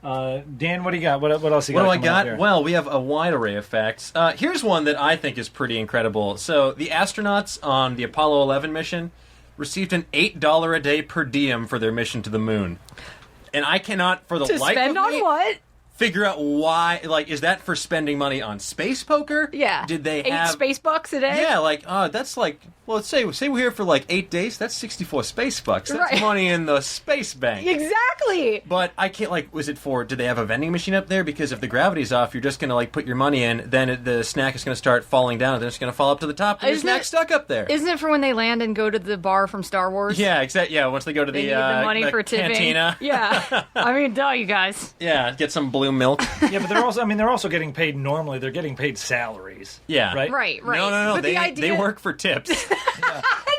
Speaker 4: Dan, what do you got? What else you got?
Speaker 6: What do I got? Well, we have a wide array of facts. Here's one that I think is pretty incredible. So the astronauts on the Apollo 11 mission received an $8 a day per diem for their mission to the moon. And I cannot, for the life of me,
Speaker 8: spend on what?
Speaker 6: Figure out why. Like, is that for spending money on space poker?
Speaker 8: Yeah.
Speaker 6: Did they
Speaker 8: 8
Speaker 6: have
Speaker 8: space bucks a day?
Speaker 6: Yeah, that's like, well, let's say we're here for like 8 days. That's 64 space bucks. That's money in the space bank.
Speaker 8: Exactly.
Speaker 6: But I can't, like, was it for? Did they have a vending machine up there? Because if the gravity's off, you're just gonna like put your money in. Then the snack is gonna start falling down. And then it's gonna fall up to the top. And your snack's stuck up there.
Speaker 8: Isn't it for when they land and go to the bar from Star Wars?
Speaker 6: Yeah, exactly. Yeah, once they go to
Speaker 8: they need the money for
Speaker 6: cantina.
Speaker 8: Tipping. Yeah. I mean, duh, you guys.
Speaker 6: Yeah, get some blue milk.
Speaker 4: Yeah, but they're also getting paid normally. They're getting paid salaries.
Speaker 6: Yeah.
Speaker 4: Right.
Speaker 8: Right.
Speaker 6: No.
Speaker 8: But
Speaker 6: They work for tips.
Speaker 8: The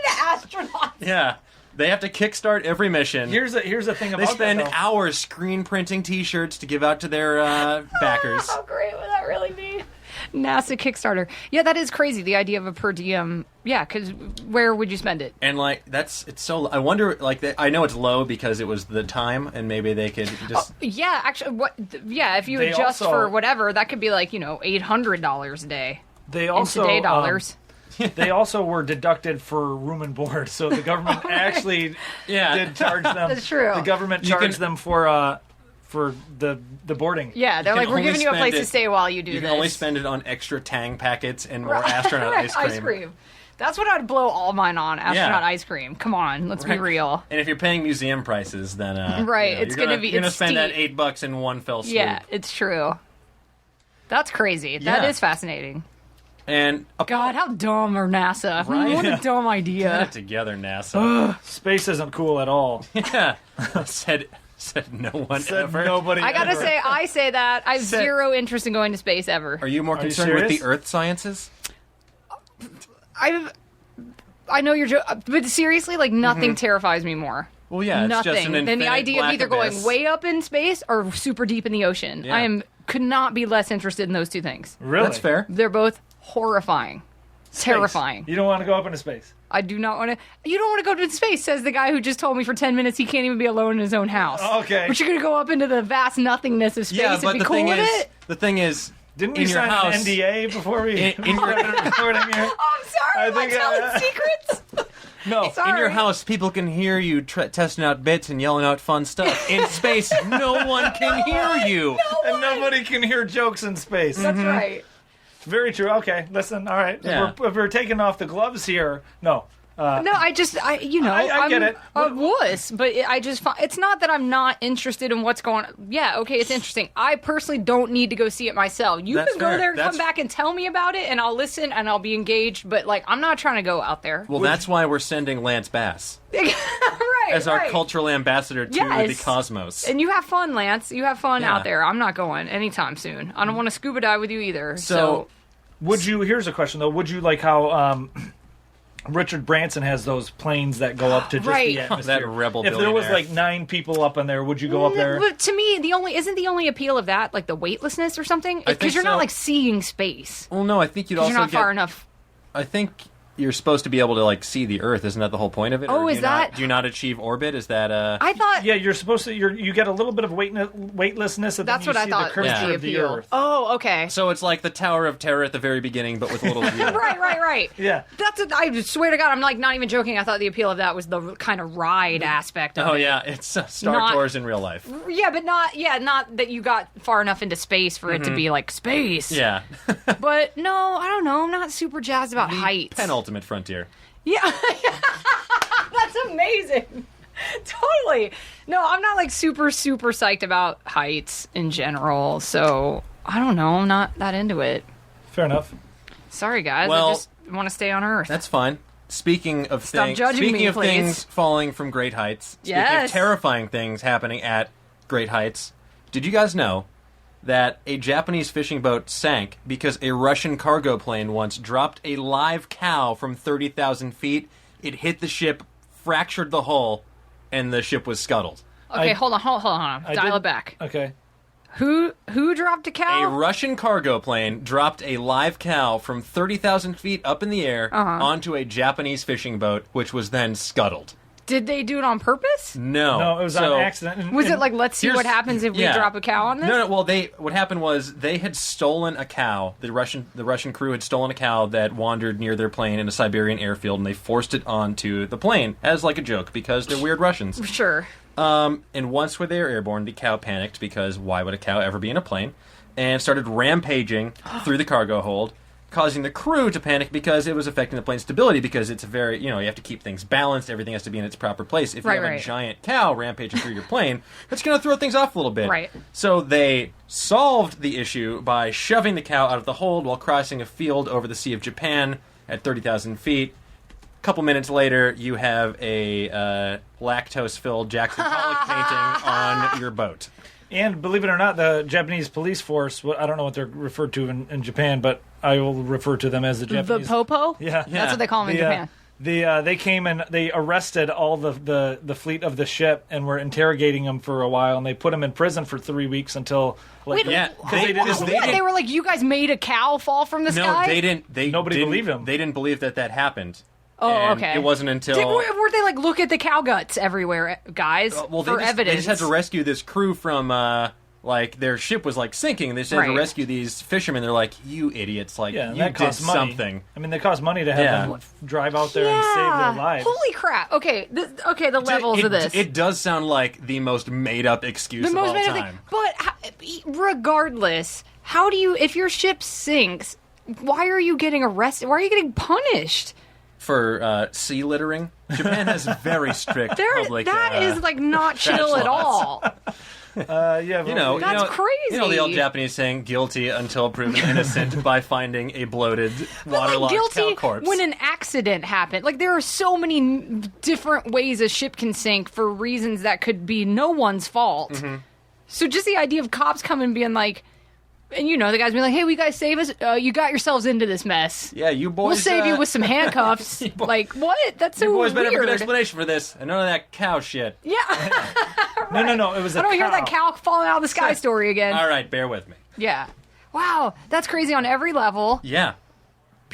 Speaker 8: astronauts.
Speaker 6: Yeah. They have to kickstart every mission.
Speaker 4: Here's the thing about
Speaker 6: They spend
Speaker 4: that,
Speaker 6: hours screen printing T-shirts to give out to their backers.
Speaker 8: How great would that really be? NASA Kickstarter. Yeah, that is crazy. The idea of a per diem. Yeah, because where would you spend it?
Speaker 6: And like it's so. I wonder. Like I know it's low because it was the time, and maybe they could just.
Speaker 8: Yeah, actually, if you adjust for whatever, that could be like $800 a day.
Speaker 4: They also
Speaker 8: in today dollars.
Speaker 4: They also were deducted for room and board, so the government actually did charge them.
Speaker 8: That's true.
Speaker 4: The government charged them for the boarding.
Speaker 8: Yeah, they're like, we're giving you a place to stay while you do this.
Speaker 6: You can only spend it on extra Tang packets and more astronaut ice cream.
Speaker 8: That's what I'd blow all mine on, astronaut ice cream. Come on, let's be real.
Speaker 6: And if you're paying museum prices, then
Speaker 8: it's going to be.
Speaker 6: You're going to spend that $8 in one fell swoop.
Speaker 8: Yeah, it's true. That's crazy. Yeah. That is fascinating.
Speaker 6: And
Speaker 8: God, how dumb are NASA? Right? What a dumb idea.
Speaker 6: Get it together, NASA.
Speaker 4: Space isn't cool at all.
Speaker 6: Yeah. Said no one ever.
Speaker 4: Nobody.
Speaker 8: I gotta say, I say that. I have zero interest in going to space ever.
Speaker 6: Are you more concerned with the Earth sciences?
Speaker 8: I know you're joking, but seriously, like nothing terrifies me more.
Speaker 6: Well, yeah,
Speaker 8: nothing
Speaker 6: it's just
Speaker 8: than the idea of either going way up in space or super deep in the ocean.
Speaker 6: Yeah.
Speaker 8: Could not be less interested in those two things.
Speaker 4: Really?
Speaker 6: That's fair.
Speaker 8: They're both horrifying. Terrifying.
Speaker 4: You don't want to go up into space.
Speaker 8: I do not want to. You don't want to go to space, says the guy who just told me for 10 minutes he can't even be alone in his own house.
Speaker 4: Okay.
Speaker 8: But you're going to go up into the vast nothingness of space
Speaker 6: Yeah,
Speaker 8: and
Speaker 6: but
Speaker 8: be
Speaker 6: the
Speaker 8: cool
Speaker 6: thing
Speaker 8: with
Speaker 6: is,
Speaker 8: it?
Speaker 6: the thing is,
Speaker 4: Didn't we
Speaker 6: in your
Speaker 4: sign
Speaker 6: house,
Speaker 4: an NDA before we
Speaker 6: in your-
Speaker 4: started recording here?
Speaker 8: Oh, I'm sorry. Am I telling secrets?
Speaker 4: No.
Speaker 8: Sorry.
Speaker 6: in your house, people can hear you testing out bits and yelling out fun stuff. In space, no one can hear you.
Speaker 4: And nobody can hear jokes in space.
Speaker 8: That's right.
Speaker 4: Very true. Okay, listen. All right.
Speaker 6: Yeah.
Speaker 4: If we're taking off the gloves here, no.
Speaker 8: No, I get it. I'm a wuss, but it's not that I'm not interested in what's going on. Yeah, okay, it's interesting. I personally don't need to go see it myself. You
Speaker 6: That's
Speaker 8: can go
Speaker 6: fair.
Speaker 8: there and
Speaker 6: That's-
Speaker 8: come back and tell me about it, and I'll listen and I'll be engaged, but, like, I'm not trying to go out there.
Speaker 6: Well, that's why we're sending Lance Bass
Speaker 8: right,
Speaker 6: as our
Speaker 8: right.
Speaker 6: cultural ambassador to
Speaker 8: Yes.
Speaker 6: the cosmos.
Speaker 8: And you have fun, Lance. You have fun
Speaker 6: Yeah.
Speaker 8: out there. I'm not going anytime soon. I don't want to scuba dive with you either.
Speaker 6: So
Speaker 4: Would you? Here's a question though. Would you like how Richard Branson has those planes that go up to just
Speaker 8: Right.
Speaker 4: the atmosphere?
Speaker 6: That rebel
Speaker 4: If there was
Speaker 6: billionaire.
Speaker 4: like 9 people up in there, would you go up there?
Speaker 8: But to me, isn't the only appeal of that like the weightlessness or something?
Speaker 6: I think
Speaker 8: Because you're
Speaker 6: so.
Speaker 8: not like seeing space.
Speaker 6: well, no, I think you'd
Speaker 8: 'Cause
Speaker 6: also
Speaker 8: you're not
Speaker 6: get.
Speaker 8: far enough.
Speaker 6: I think you're supposed to be able to like see the Earth. Isn't that the whole point of it?
Speaker 8: Oh,
Speaker 6: Or do
Speaker 8: is
Speaker 6: you not-
Speaker 8: that-
Speaker 6: do you not achieve orbit? Is that
Speaker 8: I thought.
Speaker 4: Yeah, you're supposed to. You get a little bit of weightlessness, and
Speaker 8: That's
Speaker 4: then
Speaker 8: what
Speaker 4: you
Speaker 8: I
Speaker 4: see
Speaker 8: thought
Speaker 4: the
Speaker 8: was
Speaker 4: curvature
Speaker 8: the
Speaker 4: of the
Speaker 8: appeal.
Speaker 4: Earth.
Speaker 8: Oh, okay.
Speaker 6: So it's like the Tower of Terror at the very beginning, but with a little view.
Speaker 8: Right.
Speaker 4: Yeah.
Speaker 8: I swear to God, I'm like not even joking. I thought the appeal of that was the kind of ride aspect of
Speaker 6: Oh
Speaker 8: it.
Speaker 6: yeah, it's Star
Speaker 8: Not-
Speaker 6: Tours in real life.
Speaker 8: Yeah, but not that you got far enough into space for it to be like space.
Speaker 6: Yeah,
Speaker 8: But no, I don't know. I'm not super jazzed about heights.
Speaker 6: penultimate frontier.
Speaker 8: Yeah. That's amazing. Totally. No, I'm not like super psyched about heights in general. So I don't know. I'm not that into it.
Speaker 4: Fair enough.
Speaker 8: Sorry, guys.
Speaker 6: Well,
Speaker 8: I just want to stay on Earth.
Speaker 6: That's fine. Speaking of
Speaker 8: Stop judging
Speaker 6: speaking
Speaker 8: me,
Speaker 6: of
Speaker 8: please.
Speaker 6: things falling from great heights, speaking
Speaker 8: Yes.
Speaker 6: of terrifying things happening at great heights, did you guys know that a Japanese fishing boat sank because a Russian cargo plane once dropped a live cow from 30,000 feet? It hit the ship, fractured the hull, and the ship was scuttled.
Speaker 8: Okay,
Speaker 4: I-
Speaker 8: hold on. Dial it back.
Speaker 4: Okay.
Speaker 8: Who dropped a cow?
Speaker 6: A Russian cargo plane dropped a live cow from 30,000 feet up in the air onto a Japanese fishing boat, which was then scuttled.
Speaker 8: Did they do it on purpose?
Speaker 6: No.
Speaker 4: No, it was
Speaker 6: So-
Speaker 4: on accident. And-
Speaker 8: Was it
Speaker 4: and-
Speaker 8: like, let's see
Speaker 6: Here's-
Speaker 8: what happens if we
Speaker 6: yeah.
Speaker 8: drop a cow on this?
Speaker 6: No. Well, what happened was they had stolen a cow. The Russian crew had stolen a cow that wandered near their plane in a Siberian airfield, and they forced it onto the plane as like a joke because they're weird Russians.
Speaker 8: Sure.
Speaker 6: And once they were airborne, the cow panicked because why would a cow ever be in a plane? And started rampaging through the cargo hold, causing the crew to panic because it was affecting the plane's stability because it's a very, you have to keep things balanced. Everything has to be in its proper place. If you have a giant cow rampaging through your plane, that's going to throw things off a little bit.
Speaker 8: Right.
Speaker 6: So they solved the issue by shoving the cow out of the hold while crossing a field over the Sea of Japan at 30,000 feet. A couple minutes later, you have a lactose-filled Jackson Pollock painting on your boat.
Speaker 4: And believe it or not, the Japanese police force, I don't know what they're referred to in Japan, but I will refer to them as the Japanese.
Speaker 8: The popo?
Speaker 4: Yeah.
Speaker 8: That's what they call them in Japan.
Speaker 4: They came and they arrested all the fleet of the ship and were interrogating them for a while, and they put them in prison for 3 weeks until
Speaker 8: Wait,
Speaker 6: Yeah,
Speaker 8: They were like, you guys made a cow fall from the sky?
Speaker 6: No, they didn't.
Speaker 4: Nobody
Speaker 6: didn't-
Speaker 4: believed him.
Speaker 6: They didn't believe that happened.
Speaker 8: Oh,
Speaker 6: And
Speaker 8: okay.
Speaker 6: It wasn't until
Speaker 8: Were they like, look at the cow guts everywhere, guys,
Speaker 6: well,
Speaker 8: for
Speaker 6: they
Speaker 8: evidence?
Speaker 6: just had to rescue this crew from like their ship was like sinking. And they just had to
Speaker 8: Right.
Speaker 6: rescue these fishermen. They're like, you idiots! Like
Speaker 4: and
Speaker 6: you
Speaker 4: that
Speaker 6: did
Speaker 4: costs money.
Speaker 6: something.
Speaker 4: I mean, they cost money to have
Speaker 6: Yeah.
Speaker 4: them drive out there and save their lives.
Speaker 8: Holy crap. Okay, the levels
Speaker 6: it,
Speaker 8: of this.
Speaker 6: It does sound like the most made up excuse of all
Speaker 8: made up
Speaker 6: time.
Speaker 8: But regardless, how do you, if your ship sinks, why are you getting arrested? Why are you getting punished?
Speaker 6: For sea littering, Japan has very strict public.
Speaker 8: That is like not chill at all.
Speaker 4: Yeah, well,
Speaker 8: That's crazy.
Speaker 6: You know the old Japanese saying, "Guilty until proven innocent" by finding a bloated, waterlogged
Speaker 8: guilty
Speaker 6: cow corpse.
Speaker 8: when an accident happened. Like there are so many different ways a ship can sink for reasons that could be no one's fault.
Speaker 6: Mm-hmm.
Speaker 8: So just the idea of cops coming and being like, and the guys being like, "Hey, we guys save us. You got yourselves into this mess.
Speaker 6: Yeah, you boys.
Speaker 8: We'll save you with some handcuffs." Like what? That's so
Speaker 6: You boys
Speaker 8: weird.
Speaker 6: better have a good explanation for this, and none of that cow shit.
Speaker 8: Yeah.
Speaker 4: No. It was.
Speaker 8: I don't hear that cow falling out of the sky story again.
Speaker 6: All right, bear with me.
Speaker 8: Yeah. Wow, that's crazy on every level.
Speaker 6: Yeah.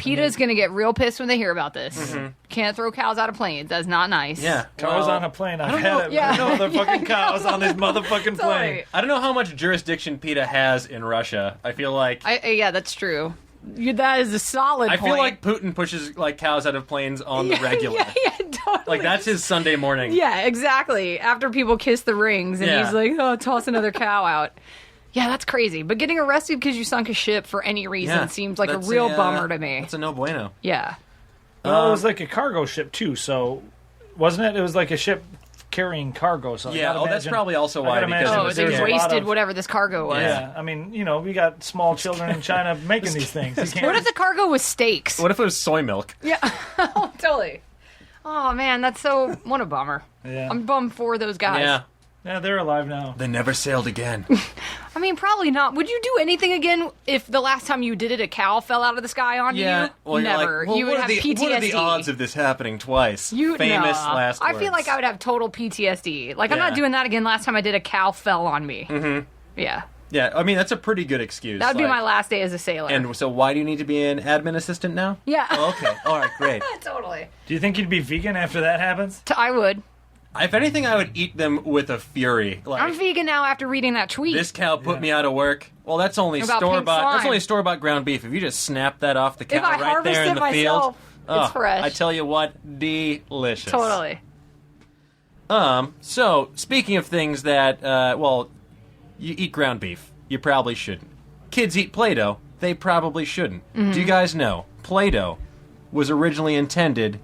Speaker 8: PETA's going to get real pissed when they hear about this. Can't throw cows out of planes. That's not nice.
Speaker 6: Yeah.
Speaker 4: Cows on a plane. I've had it.
Speaker 8: Yeah.
Speaker 4: No, the fucking cows on this motherfucking plane.
Speaker 6: I don't know how much jurisdiction PETA has in Russia. I feel like...
Speaker 8: Yeah, that's true. That is a solid point.
Speaker 6: I feel like Putin pushes like cows out of planes on the regular.
Speaker 8: Yeah, totally.
Speaker 6: Like that's his Sunday morning.
Speaker 8: Yeah, exactly. After people kiss the rings, and he's like, "Oh, toss another cow out." Yeah, that's crazy. But getting arrested because you sunk a ship for any reason seems like a real bummer to me.
Speaker 6: It's a no bueno.
Speaker 8: Yeah.
Speaker 4: Well, it was like a cargo ship too, so wasn't it? It was like a ship carrying cargo. So
Speaker 6: that's probably also why.
Speaker 4: Because
Speaker 8: they wasted whatever this cargo was.
Speaker 4: Yeah, I mean, we got small children in China making these things.
Speaker 8: What if the cargo was steaks?
Speaker 6: What if it was soy milk?
Speaker 8: Yeah, totally. Oh man, that's so what a bummer.
Speaker 4: Yeah.
Speaker 8: I'm bummed for those guys.
Speaker 4: Yeah, they're alive now.
Speaker 6: They never sailed again.
Speaker 8: I mean, probably not. Would you do anything again if the last time you did it, a cow fell out of the sky on you?
Speaker 6: Well,
Speaker 8: never. You would have PTSD.
Speaker 6: What are the odds of this happening twice? Famous last words.
Speaker 8: I feel like I would have total PTSD. Like, I'm not doing that again. Last time I did, a cow fell on me. Mm-hmm. Yeah.
Speaker 6: Yeah, I mean, that's a pretty good excuse.
Speaker 8: That would be my last day as a sailor.
Speaker 6: And so why do you need to be an admin assistant now?
Speaker 8: Yeah.
Speaker 6: Oh, okay. All right, great.
Speaker 8: Totally.
Speaker 4: Do you think you'd be vegan after that happens?
Speaker 8: I would.
Speaker 6: If anything, I would eat them with a fury. Like,
Speaker 8: I'm vegan now after reading that tweet.
Speaker 6: This cow put me out of work. Well, that's only store-bought. That's only store-bought ground beef. If you just snap that off the cow right there in the field,
Speaker 8: it's fresh.
Speaker 6: I tell you what, delicious.
Speaker 8: Totally.
Speaker 6: So speaking of things that, you eat ground beef. You probably shouldn't. Kids eat Play-Doh. They probably shouldn't. Do you guys know Play-Doh was originally intended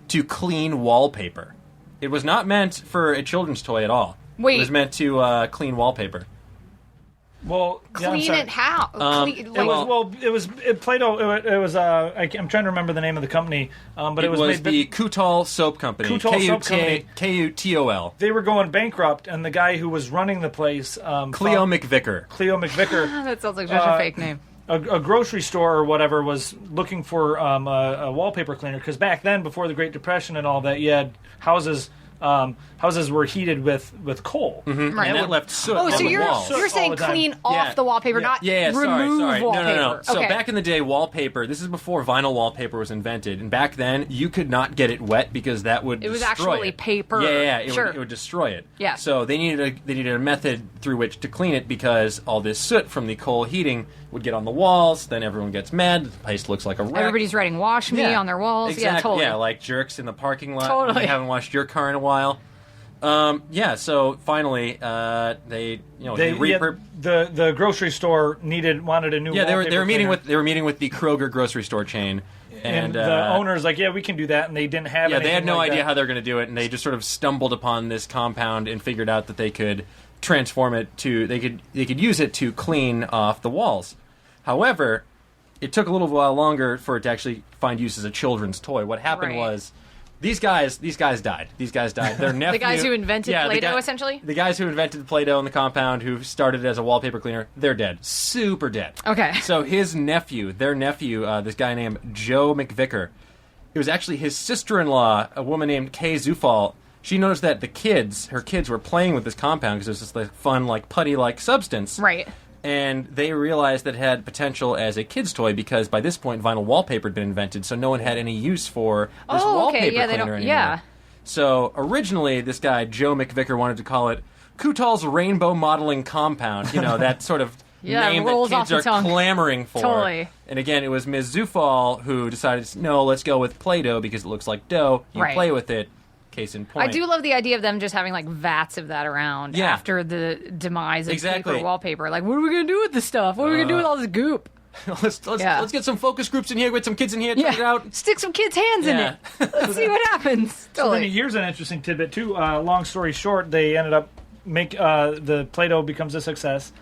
Speaker 6: to clean wallpaper? It was not meant for a children's toy at all.
Speaker 8: Wait.
Speaker 6: It was meant to clean wallpaper.
Speaker 4: Well,
Speaker 8: clean it how?
Speaker 4: Play-Doh. It was. I'm trying to remember the name of the company, but it was made
Speaker 6: the Kutol Soap Company. Kutol.
Speaker 4: They were going bankrupt, and the guy who was running the place,
Speaker 6: Cleo McVicker.
Speaker 8: That sounds like such a fake name.
Speaker 4: A grocery store or whatever was looking for a wallpaper cleaner, because back then, before the Great Depression and all that, you had houses were heated with coal.
Speaker 6: Mm-hmm. Right. And that left soot on
Speaker 8: so
Speaker 6: the walls.
Speaker 8: You're saying clean off the wallpaper, not remove wallpaper.
Speaker 6: No. So back in the day, wallpaper, this is before vinyl wallpaper was invented, and back then, you could not get it wet because that would destroy it.
Speaker 8: It was actually paper.
Speaker 6: It would destroy it.
Speaker 8: Yeah.
Speaker 6: So they needed a method through which to clean it, because all this soot from the coal heating would get on the walls, then everyone gets mad, the place looks like a wreck.
Speaker 8: Everybody's writing "wash me" on their walls.
Speaker 6: Exactly.
Speaker 8: Yeah, totally.
Speaker 6: Yeah, like jerks in the parking lot.
Speaker 8: Totally.
Speaker 6: You haven't washed your car in a while. So finally, the
Speaker 4: grocery store wanted a new.
Speaker 6: Yeah, they were meeting with the Kroger grocery store chain, and
Speaker 4: the owner's like, yeah, we can do that, and they didn't have.
Speaker 6: Yeah, they had no idea how they were going to do it, and they just sort of stumbled upon this compound and figured out that they could transform it to they could use it to clean off the walls. However, it took a little while longer for it to actually find use as a children's toy. What happened was these guys died. Their nephew,
Speaker 8: the guys who invented Play-Doh, essentially?
Speaker 6: The guys who invented the Play-Doh in the compound, who started it as a wallpaper cleaner, they're dead. Super dead.
Speaker 8: Okay.
Speaker 6: So their nephew, this guy named Joe McVicker, it was actually his sister-in-law, a woman named Kay Zufall. She noticed that her kids were playing with this compound because it was this like fun, like putty-like substance.
Speaker 8: Right.
Speaker 6: And they realized that it had potential as a kid's toy, because by this point vinyl wallpaper had been invented, so no one had any use for this wallpaper cleaner anymore.
Speaker 8: Yeah.
Speaker 6: So originally, this guy Joe McVicker wanted to call it Kutol's Rainbow Modeling Compound. That sort of name that kids are clamoring for.
Speaker 8: Totally.
Speaker 6: And again, it was Ms. Zufall who decided, no, let's go with Play-Doh because it looks like dough. You play with it. Case in point.
Speaker 8: I do love the idea of them just having like vats of that around after the demise of paper wallpaper. Like, what are we going to do with this stuff? What are we going to do with all this goop?
Speaker 6: Let's get some focus groups in here, get some kids in here, try it out.
Speaker 8: Stick some kids' hands in it. Let's see what happens.
Speaker 4: Here's an interesting tidbit too. Long story short, they ended up the Play-Doh becomes a success.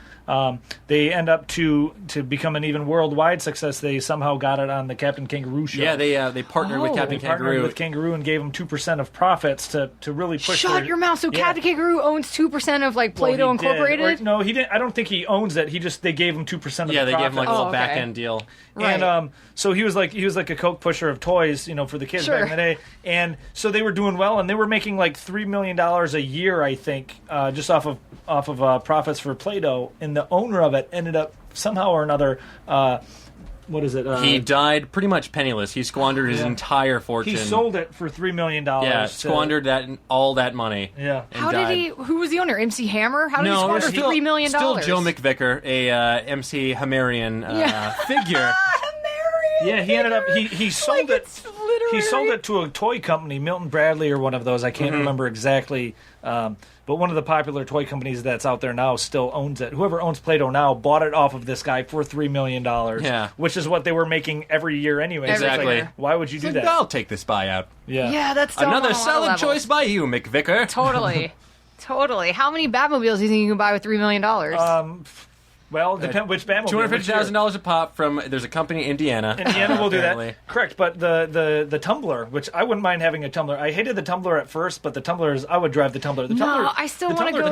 Speaker 4: They end up to become an even worldwide success. They somehow got it on the Captain Kangaroo show.
Speaker 6: Yeah, they partnered with Captain Kangaroo.
Speaker 4: Partnered with Kangaroo and gave them 2% of profits to really push.
Speaker 8: Shut your mouth! So Captain Kangaroo owns 2% of like Play-Doh Incorporated.
Speaker 4: No, he didn't. I don't think he owns it. They gave him 2% of the profits.
Speaker 6: Yeah, they gave him like a little back end deal.
Speaker 4: Right. And so he was like a Coke pusher of toys, for the kids back in the day. And so they were doing well, and they were making like $3 million a year, I think, just off of profits for Play-Doh. And the owner of it ended up somehow or another what is it?
Speaker 6: He died pretty much penniless. He squandered his entire fortune.
Speaker 4: He sold it for $3 million.
Speaker 6: Yeah, squandered all that money.
Speaker 4: Yeah.
Speaker 8: How did he? Who was the owner? MC Hammer? How did he squander $3 million?
Speaker 6: Still Joe McVicker, a MC Hammerian figure.
Speaker 4: Yeah, he ended up he sold it. He sold it to a toy company, Milton Bradley or one of those. I can't remember exactly. But one of the popular toy companies that's out there now still owns it. Whoever owns Play-Doh now bought it off of this guy for $3 million.
Speaker 6: Yeah.
Speaker 4: Which is what they were making every year anyway.
Speaker 6: Exactly.
Speaker 4: Like, why would you do that?
Speaker 6: I'll take this buyout.
Speaker 8: Yeah, that's dumb
Speaker 6: another
Speaker 8: on a lot of
Speaker 6: solid
Speaker 8: levels.
Speaker 6: choice by you, McVicker.
Speaker 8: Totally. How many Batmobiles do you think you can buy with $3 million?
Speaker 4: Well, depends which Batmobile.
Speaker 6: $250,000 a pop from. There's a company in Indiana.
Speaker 4: Indiana will do that. Correct, but the Tumbler, which I wouldn't mind having a Tumbler. I hated the Tumbler at first, but the Tumbler I would drive the Tumbler.
Speaker 8: I still want to go.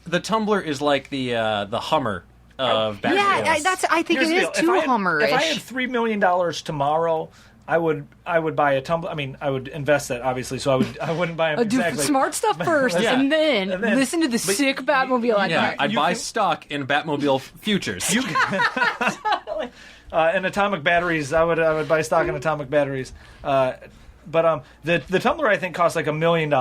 Speaker 6: The Tumbler is like the Hummer of Batmobiles.
Speaker 8: Yeah, I think it is too Hummer-ish.
Speaker 4: If I had $3 million tomorrow, I would buy a Tumbler. I mean, I would invest it obviously, so I wouldn't buy them exactly.
Speaker 8: Do smart stuff first, and then listen to the sick Batmobile.
Speaker 6: I'd buy stock in Batmobile futures.
Speaker 4: And atomic batteries. I would buy stock in atomic batteries. But the Tumbler I think costs like $1 million.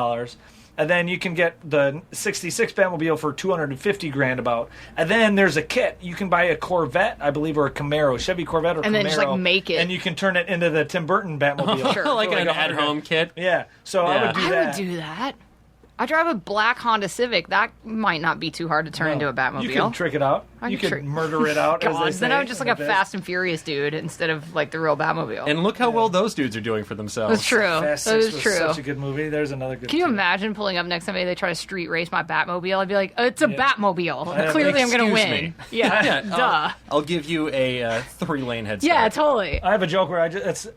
Speaker 4: And then you can get the 66 Batmobile for $250,000 about. And then there's a kit. You can buy a Corvette, I believe, or a Camaro, Chevy Corvette or Camaro.
Speaker 8: And then just like make it.
Speaker 4: And you can turn it into the Tim Burton Batmobile.
Speaker 8: Sure.
Speaker 6: like an at-home kit.
Speaker 4: Yeah. So I would do that.
Speaker 8: I would do that. I drive a black Honda Civic. That might not be too hard to turn into a Batmobile.
Speaker 4: You can trick it out. You can murder it out, as they say.
Speaker 8: Then I'm just like a Fast and Furious dude instead of like the real Batmobile.
Speaker 6: And look how well those dudes are doing for themselves.
Speaker 8: That's true.
Speaker 4: Fast
Speaker 8: That
Speaker 4: 6
Speaker 8: is
Speaker 4: was
Speaker 8: true.
Speaker 4: such a good movie. There's another good
Speaker 8: Can you
Speaker 4: too.
Speaker 8: imagine pulling up next to somebody, they try to street race my Batmobile? I'd be like, it's a Batmobile. Clearly I'm going to
Speaker 6: Excuse
Speaker 8: win.
Speaker 6: me.
Speaker 8: Yeah, duh.
Speaker 6: I'll give you a 3-lane head start.
Speaker 8: Yeah, totally.
Speaker 4: I have a joke where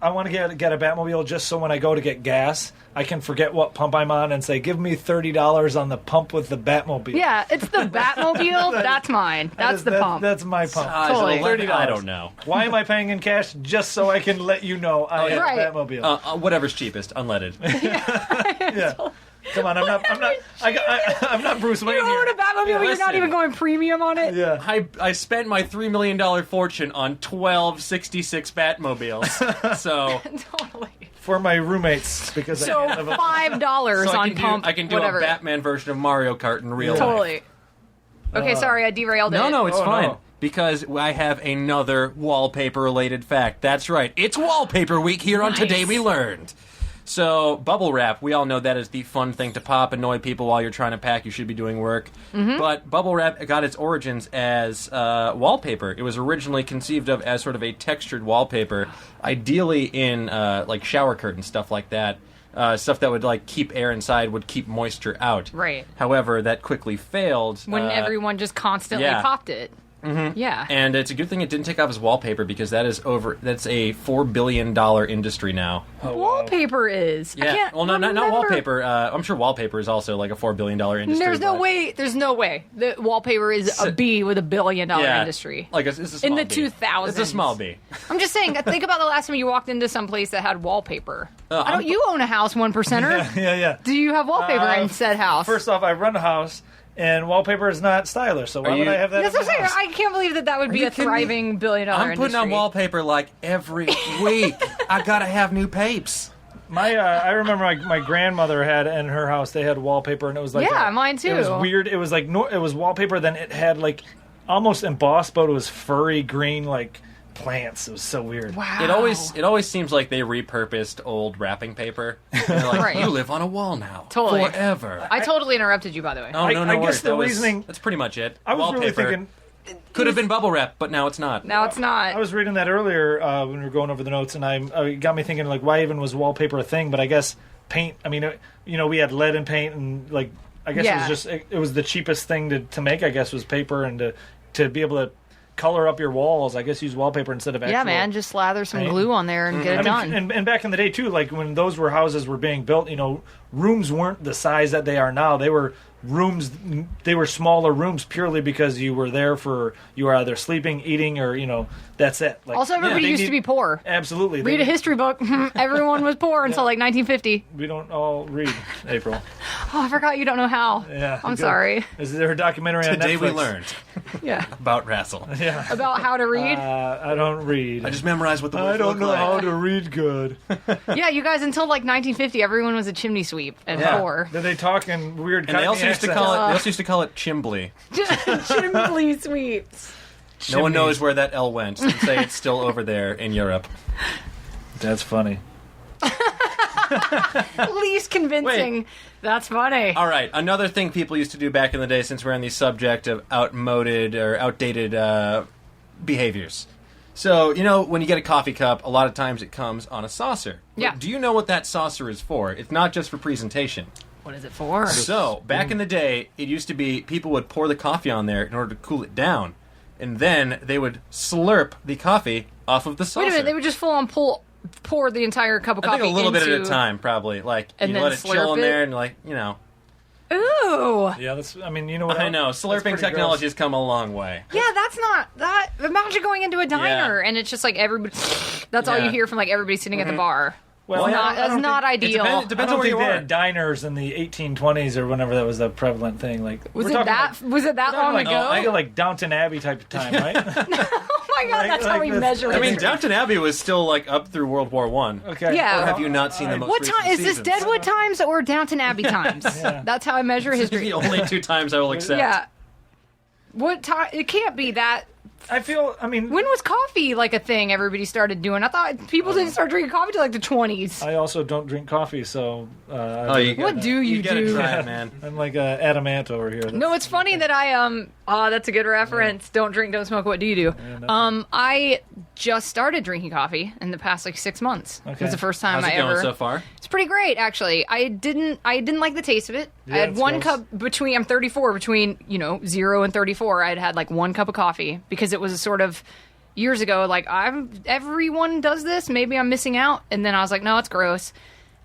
Speaker 4: I want to get a Batmobile just so when I go to get gas, I can forget what pump I'm on and say, give me $30 on the pump with the Batmobile.
Speaker 8: Yeah, it's the Batmobile. That's mine. That's the pump.
Speaker 4: That's my pump.
Speaker 8: Totally.
Speaker 4: $30.
Speaker 6: I don't know.
Speaker 4: Why am I paying in cash? Just so I can let you know I have
Speaker 8: Right.
Speaker 4: a Batmobile.
Speaker 6: Whatever's cheapest, unleaded.
Speaker 4: Yeah. Come on, I'm not Bruce Wayne
Speaker 8: You own
Speaker 4: here.
Speaker 8: a Batmobile, but you're not even going premium on it?
Speaker 4: Yeah.
Speaker 6: I spent my $3 million fortune on 12 66 Batmobiles. So
Speaker 8: Totally.
Speaker 4: For my roommates because
Speaker 8: So
Speaker 4: I can't live
Speaker 8: $5 on pump.
Speaker 6: I can do
Speaker 8: whatever.
Speaker 6: a Batman version of Mario Kart in real life.
Speaker 8: Totally. Okay, sorry, I derailed it.
Speaker 6: No, it's
Speaker 4: Oh,
Speaker 6: fine.
Speaker 4: no.
Speaker 6: Because I have another wallpaper-related fact. That's right. It's Wallpaper Week here on Today We Learned. So, bubble wrap, we all know that is the fun thing to pop, annoy people while you're trying to pack. You should be doing work.
Speaker 8: Mm-hmm.
Speaker 6: But bubble wrap got its origins as wallpaper. It was originally conceived of as sort of a textured wallpaper, ideally in like shower curtains, stuff like that. Stuff that would like keep air inside, would keep moisture out.
Speaker 8: Right.
Speaker 6: However, that quickly failed.
Speaker 8: When everyone just constantly popped it. Mm-hmm. Yeah.
Speaker 6: And it's a good thing it didn't take off as wallpaper because that's a $4 billion industry now.
Speaker 8: Wallpaper is. I can't
Speaker 6: well, no, not
Speaker 8: remember.
Speaker 6: wallpaper. I'm sure wallpaper is also like a $4 billion industry.
Speaker 8: There's no way that wallpaper is a B with $1 billion industry.
Speaker 6: Like it's a small
Speaker 8: in the
Speaker 6: B.
Speaker 8: 2000s.
Speaker 6: It's a small B.
Speaker 8: I'm just saying. Think about the last time you walked into some place that had wallpaper. You own a house, 1%er.
Speaker 4: Yeah.
Speaker 8: Do you have wallpaper in said house?
Speaker 4: First off, I run a house, and wallpaper is not stylish, so why would I have that?
Speaker 8: That's
Speaker 4: in
Speaker 8: what
Speaker 4: my
Speaker 8: I'm saying.
Speaker 4: house?
Speaker 8: I can't believe that would be a thriving $1 billion
Speaker 6: I'm
Speaker 8: industry.
Speaker 6: putting on wallpaper like every week. I gotta have new papes.
Speaker 4: I remember my grandmother had in her house. They had wallpaper, and it was like
Speaker 8: mine too.
Speaker 4: It was weird. It was like it was wallpaper. Then it had like almost embossed, but it was furry green like plants. It was so weird.
Speaker 8: Wow.
Speaker 6: It always seems like they repurposed old wrapping paper. And they're like,
Speaker 8: Right.
Speaker 6: You live on a wall now,
Speaker 8: Totally.
Speaker 6: forever.
Speaker 8: I totally interrupted you, by the way.
Speaker 6: Oh no,
Speaker 4: I
Speaker 6: worries.
Speaker 4: guess the reasoning.
Speaker 6: That's pretty much it.
Speaker 4: I was
Speaker 6: Wallpaper
Speaker 4: really thinking.
Speaker 6: could have been bubble wrap, but now it's not.
Speaker 8: Now it's not.
Speaker 4: I was reading that earlier when we were going over the notes, and it got me thinking, like, why even was wallpaper a thing? But I guess paint. I mean, we had lead in paint, and like, I guess it was just it was the cheapest thing to make. I guess was paper, and to be able to color up your walls. I guess use wallpaper instead of actual.
Speaker 8: Yeah, man, just slather some
Speaker 4: paint.
Speaker 8: glue on there and get it done.
Speaker 4: And back in the day too, like when those houses were being built, rooms weren't the size that they are now. They were rooms. They were smaller rooms purely because you were there you were either sleeping, eating, or that's it. Like,
Speaker 8: Also, everybody used to be poor.
Speaker 4: Absolutely.
Speaker 8: Read a history book. Everyone was poor until like 1950.
Speaker 4: We don't all read, April.
Speaker 8: Oh, I forgot you don't know how.
Speaker 4: Yeah,
Speaker 8: I'm
Speaker 4: good.
Speaker 8: sorry.
Speaker 4: Is there a documentary on
Speaker 6: Today
Speaker 4: Netflix?
Speaker 6: we learned
Speaker 8: Yeah.
Speaker 6: about Razzle.
Speaker 4: Yeah.
Speaker 8: About how to read.
Speaker 4: I don't read.
Speaker 6: I just memorized what the words
Speaker 4: I don't know
Speaker 6: look like.
Speaker 4: how to read good.
Speaker 8: Yeah, you guys, until like 1950, everyone was a chimney sweep and poor.
Speaker 4: Did they talk in weird
Speaker 6: And they also used to
Speaker 4: accents?
Speaker 6: call it Chimbly.
Speaker 8: Chimney sweeps.
Speaker 6: No one knows where that L went. And say it's still over there in Europe.
Speaker 4: That's funny.
Speaker 8: Least convincing.
Speaker 6: Wait.
Speaker 8: That's funny.
Speaker 6: All right, another thing people used to do back in the day, since we're on the subject of outdated behaviors. So, when you get a coffee cup, a lot of times it comes on a saucer.
Speaker 8: Yeah.
Speaker 6: Do you know what that saucer is for? It's not just for presentation.
Speaker 8: What is it for?
Speaker 6: So, back in the day, it used to be people would pour the coffee on there in order to cool it down. And then they would slurp the coffee off of the saucer.
Speaker 8: Wait a minute, they would just full on pour the entire cup of
Speaker 6: I
Speaker 8: coffee
Speaker 6: think a little bit at a
Speaker 8: into-
Speaker 6: time, probably. Like,
Speaker 8: And
Speaker 6: you
Speaker 8: then
Speaker 6: let it
Speaker 8: slurp
Speaker 6: chill in
Speaker 8: it?
Speaker 6: there and,
Speaker 8: Ooh.
Speaker 4: Yeah, that's. I mean, you know what?
Speaker 6: I know,
Speaker 4: That's
Speaker 6: slurping
Speaker 4: pretty
Speaker 6: technology
Speaker 4: gross.
Speaker 6: has come a long way.
Speaker 8: Yeah, that's not that. Imagine going into a diner and it's just like everybody. That's all
Speaker 6: Yeah.
Speaker 8: you hear from like everybody sitting at the bar.
Speaker 4: Well,
Speaker 8: Not,
Speaker 4: I
Speaker 8: that's
Speaker 4: don't
Speaker 8: not
Speaker 4: think-
Speaker 8: ideal.
Speaker 6: It depends
Speaker 4: I
Speaker 6: on
Speaker 4: don't
Speaker 6: where
Speaker 4: think
Speaker 6: you
Speaker 4: they
Speaker 6: are.
Speaker 4: had diners in the 1820s or whenever that was a prevalent thing. Like,
Speaker 8: Was
Speaker 4: we're
Speaker 8: it
Speaker 4: talking
Speaker 8: that?
Speaker 4: like-
Speaker 8: Was it that
Speaker 4: we're talking
Speaker 8: long
Speaker 4: like,
Speaker 8: ago?
Speaker 4: I feel like Downton Abbey type of time, right?
Speaker 8: Oh my god, that's
Speaker 4: like
Speaker 8: how we
Speaker 4: this-
Speaker 8: measure
Speaker 6: I mean,
Speaker 8: it.
Speaker 6: Downton Abbey was still, up through World War One.
Speaker 4: Okay.
Speaker 8: Yeah.
Speaker 6: Or have you not seen the most
Speaker 8: What
Speaker 6: recent
Speaker 8: time is this?
Speaker 6: seasons?
Speaker 8: Deadwood times or Downton Abbey times? That's how I measure
Speaker 6: These are
Speaker 8: history.
Speaker 6: the only two times I will accept.
Speaker 8: Yeah. What time? It can't be that.
Speaker 4: I feel. I mean,
Speaker 8: When was coffee like a thing everybody started doing? I thought people didn't start drinking coffee till like the 20s.
Speaker 4: I also don't drink coffee, so.
Speaker 8: What do you
Speaker 6: gotta
Speaker 8: do?
Speaker 6: try it, man.
Speaker 4: I'm like adamant over here.
Speaker 8: No, it's funny that I that's a good reference. Don't drink, don't smoke. What do you do? I just started drinking coffee in the past 6 months. It
Speaker 4: Okay.
Speaker 8: was the first time
Speaker 6: How's it
Speaker 8: I
Speaker 6: going
Speaker 8: ever.
Speaker 6: so far?
Speaker 8: It's pretty great, actually. I didn't like the taste of it. I
Speaker 4: Yeah,
Speaker 8: had
Speaker 4: it's
Speaker 8: one
Speaker 4: gross.
Speaker 8: cup between. I'm 34. Between 0 and 34, I'd had like one cup of coffee because it was a sort of years ago. Like everyone does this. Maybe I'm missing out. And then I was like, no, it's gross.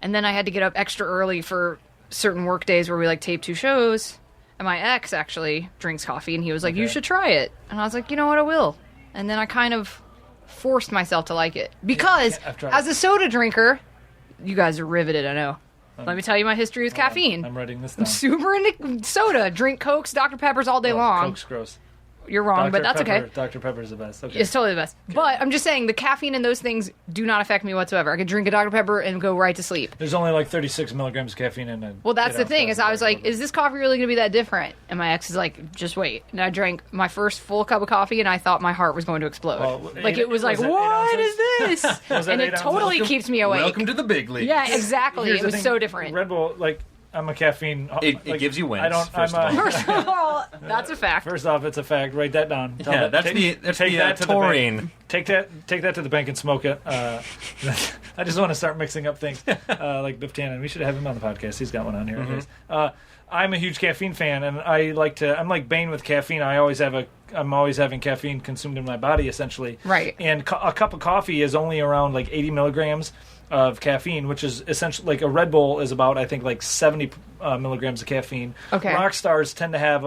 Speaker 8: And then I had to get up extra early for certain work days where we tape 2 shows. And my ex actually drinks coffee, and he was like, you should try it. And I was like, you know what, I will. And then I kind of forced myself to like it because
Speaker 4: I've tried
Speaker 8: as
Speaker 4: it.
Speaker 8: a soda drinker, you guys are riveted, I know. Let me tell you my history with caffeine.
Speaker 4: I'm writing this down.
Speaker 8: Super into soda. Drink Cokes, Dr. Peppers all day long.
Speaker 4: Coke's gross.
Speaker 8: You're wrong, but
Speaker 4: Dr.
Speaker 8: that's
Speaker 4: Pepper,
Speaker 8: okay.
Speaker 4: Dr. Pepper's the best. Okay.
Speaker 8: It's totally the best. But I'm just saying, the caffeine in those things do not affect me whatsoever. I could drink a Dr. Pepper and go right to sleep.
Speaker 4: There's only 36 milligrams of caffeine in it.
Speaker 8: Well, that's the thing, is I was like, is this coffee really going to be that different? And my ex is like, just wait. And I drank my first full cup of coffee, and I thought my heart was going to explode.
Speaker 4: Well,
Speaker 8: It was like,
Speaker 4: was it 8
Speaker 8: what
Speaker 4: ounces?
Speaker 8: is this?
Speaker 4: Was that
Speaker 8: And
Speaker 4: 8
Speaker 8: it
Speaker 4: ounces?
Speaker 8: totally keeps me awake.
Speaker 6: Welcome to the big leagues.
Speaker 8: Yeah, exactly.
Speaker 4: Here's
Speaker 8: It
Speaker 4: the
Speaker 8: was
Speaker 4: thing,
Speaker 8: so different.
Speaker 4: Red Bull, I'm a caffeine.
Speaker 6: It gives you wings,
Speaker 4: I don't.
Speaker 6: first
Speaker 4: I'm
Speaker 6: of all.
Speaker 8: First of all, that's a fact.
Speaker 4: First off, it's a fact. Write that down. Tell
Speaker 6: Yeah,
Speaker 4: that-
Speaker 6: that's
Speaker 4: take
Speaker 6: the
Speaker 4: that to the
Speaker 6: taurine.
Speaker 4: bank. Take that to the bank and smoke it. I just want to start mixing up things like Biff Tannen. We should have him on the podcast. He's got one on here. Anyways. I'm a huge caffeine fan, and I like to. I'm like Bane with caffeine. I'm always having caffeine consumed in my body, essentially.
Speaker 8: Right.
Speaker 4: And a cup of coffee is only around 80 milligrams of caffeine, which is essentially a Red Bull is about 70 milligrams of caffeine.
Speaker 8: Okay.
Speaker 4: Rock stars tend to have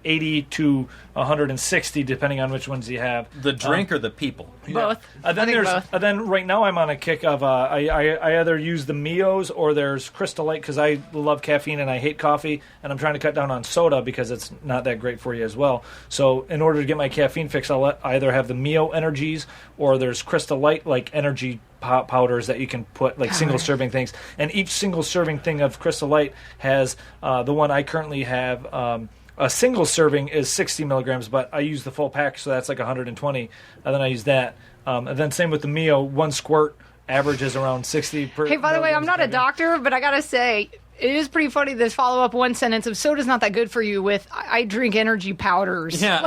Speaker 4: 80 to 160, depending on which ones you have.
Speaker 6: The drink or the people?
Speaker 8: Both.
Speaker 4: Then
Speaker 8: I think
Speaker 4: there's
Speaker 8: both.
Speaker 4: then right now I'm on a kick of I either use the Mios or there's Crystal Light because I love caffeine and I hate coffee, and I'm trying to cut down on soda because it's not that great for you as well. So in order to get my caffeine fix, I'll either have the Mio Energies or there's Crystal Light energy powders that you can put single serving things, and each single serving thing of Crystal Light has the one I currently have. A single serving is 60 milligrams, but I use the full pack, so that's 120, and then I use that. And then same with the Mio, one squirt averages around 60 per.
Speaker 8: Hey, by the way, I'm not a
Speaker 4: milligrams
Speaker 8: doctor, but I gotta say, it is pretty funny to follow up one sentence of soda's not that good for you with I drink energy powders.
Speaker 6: Yeah.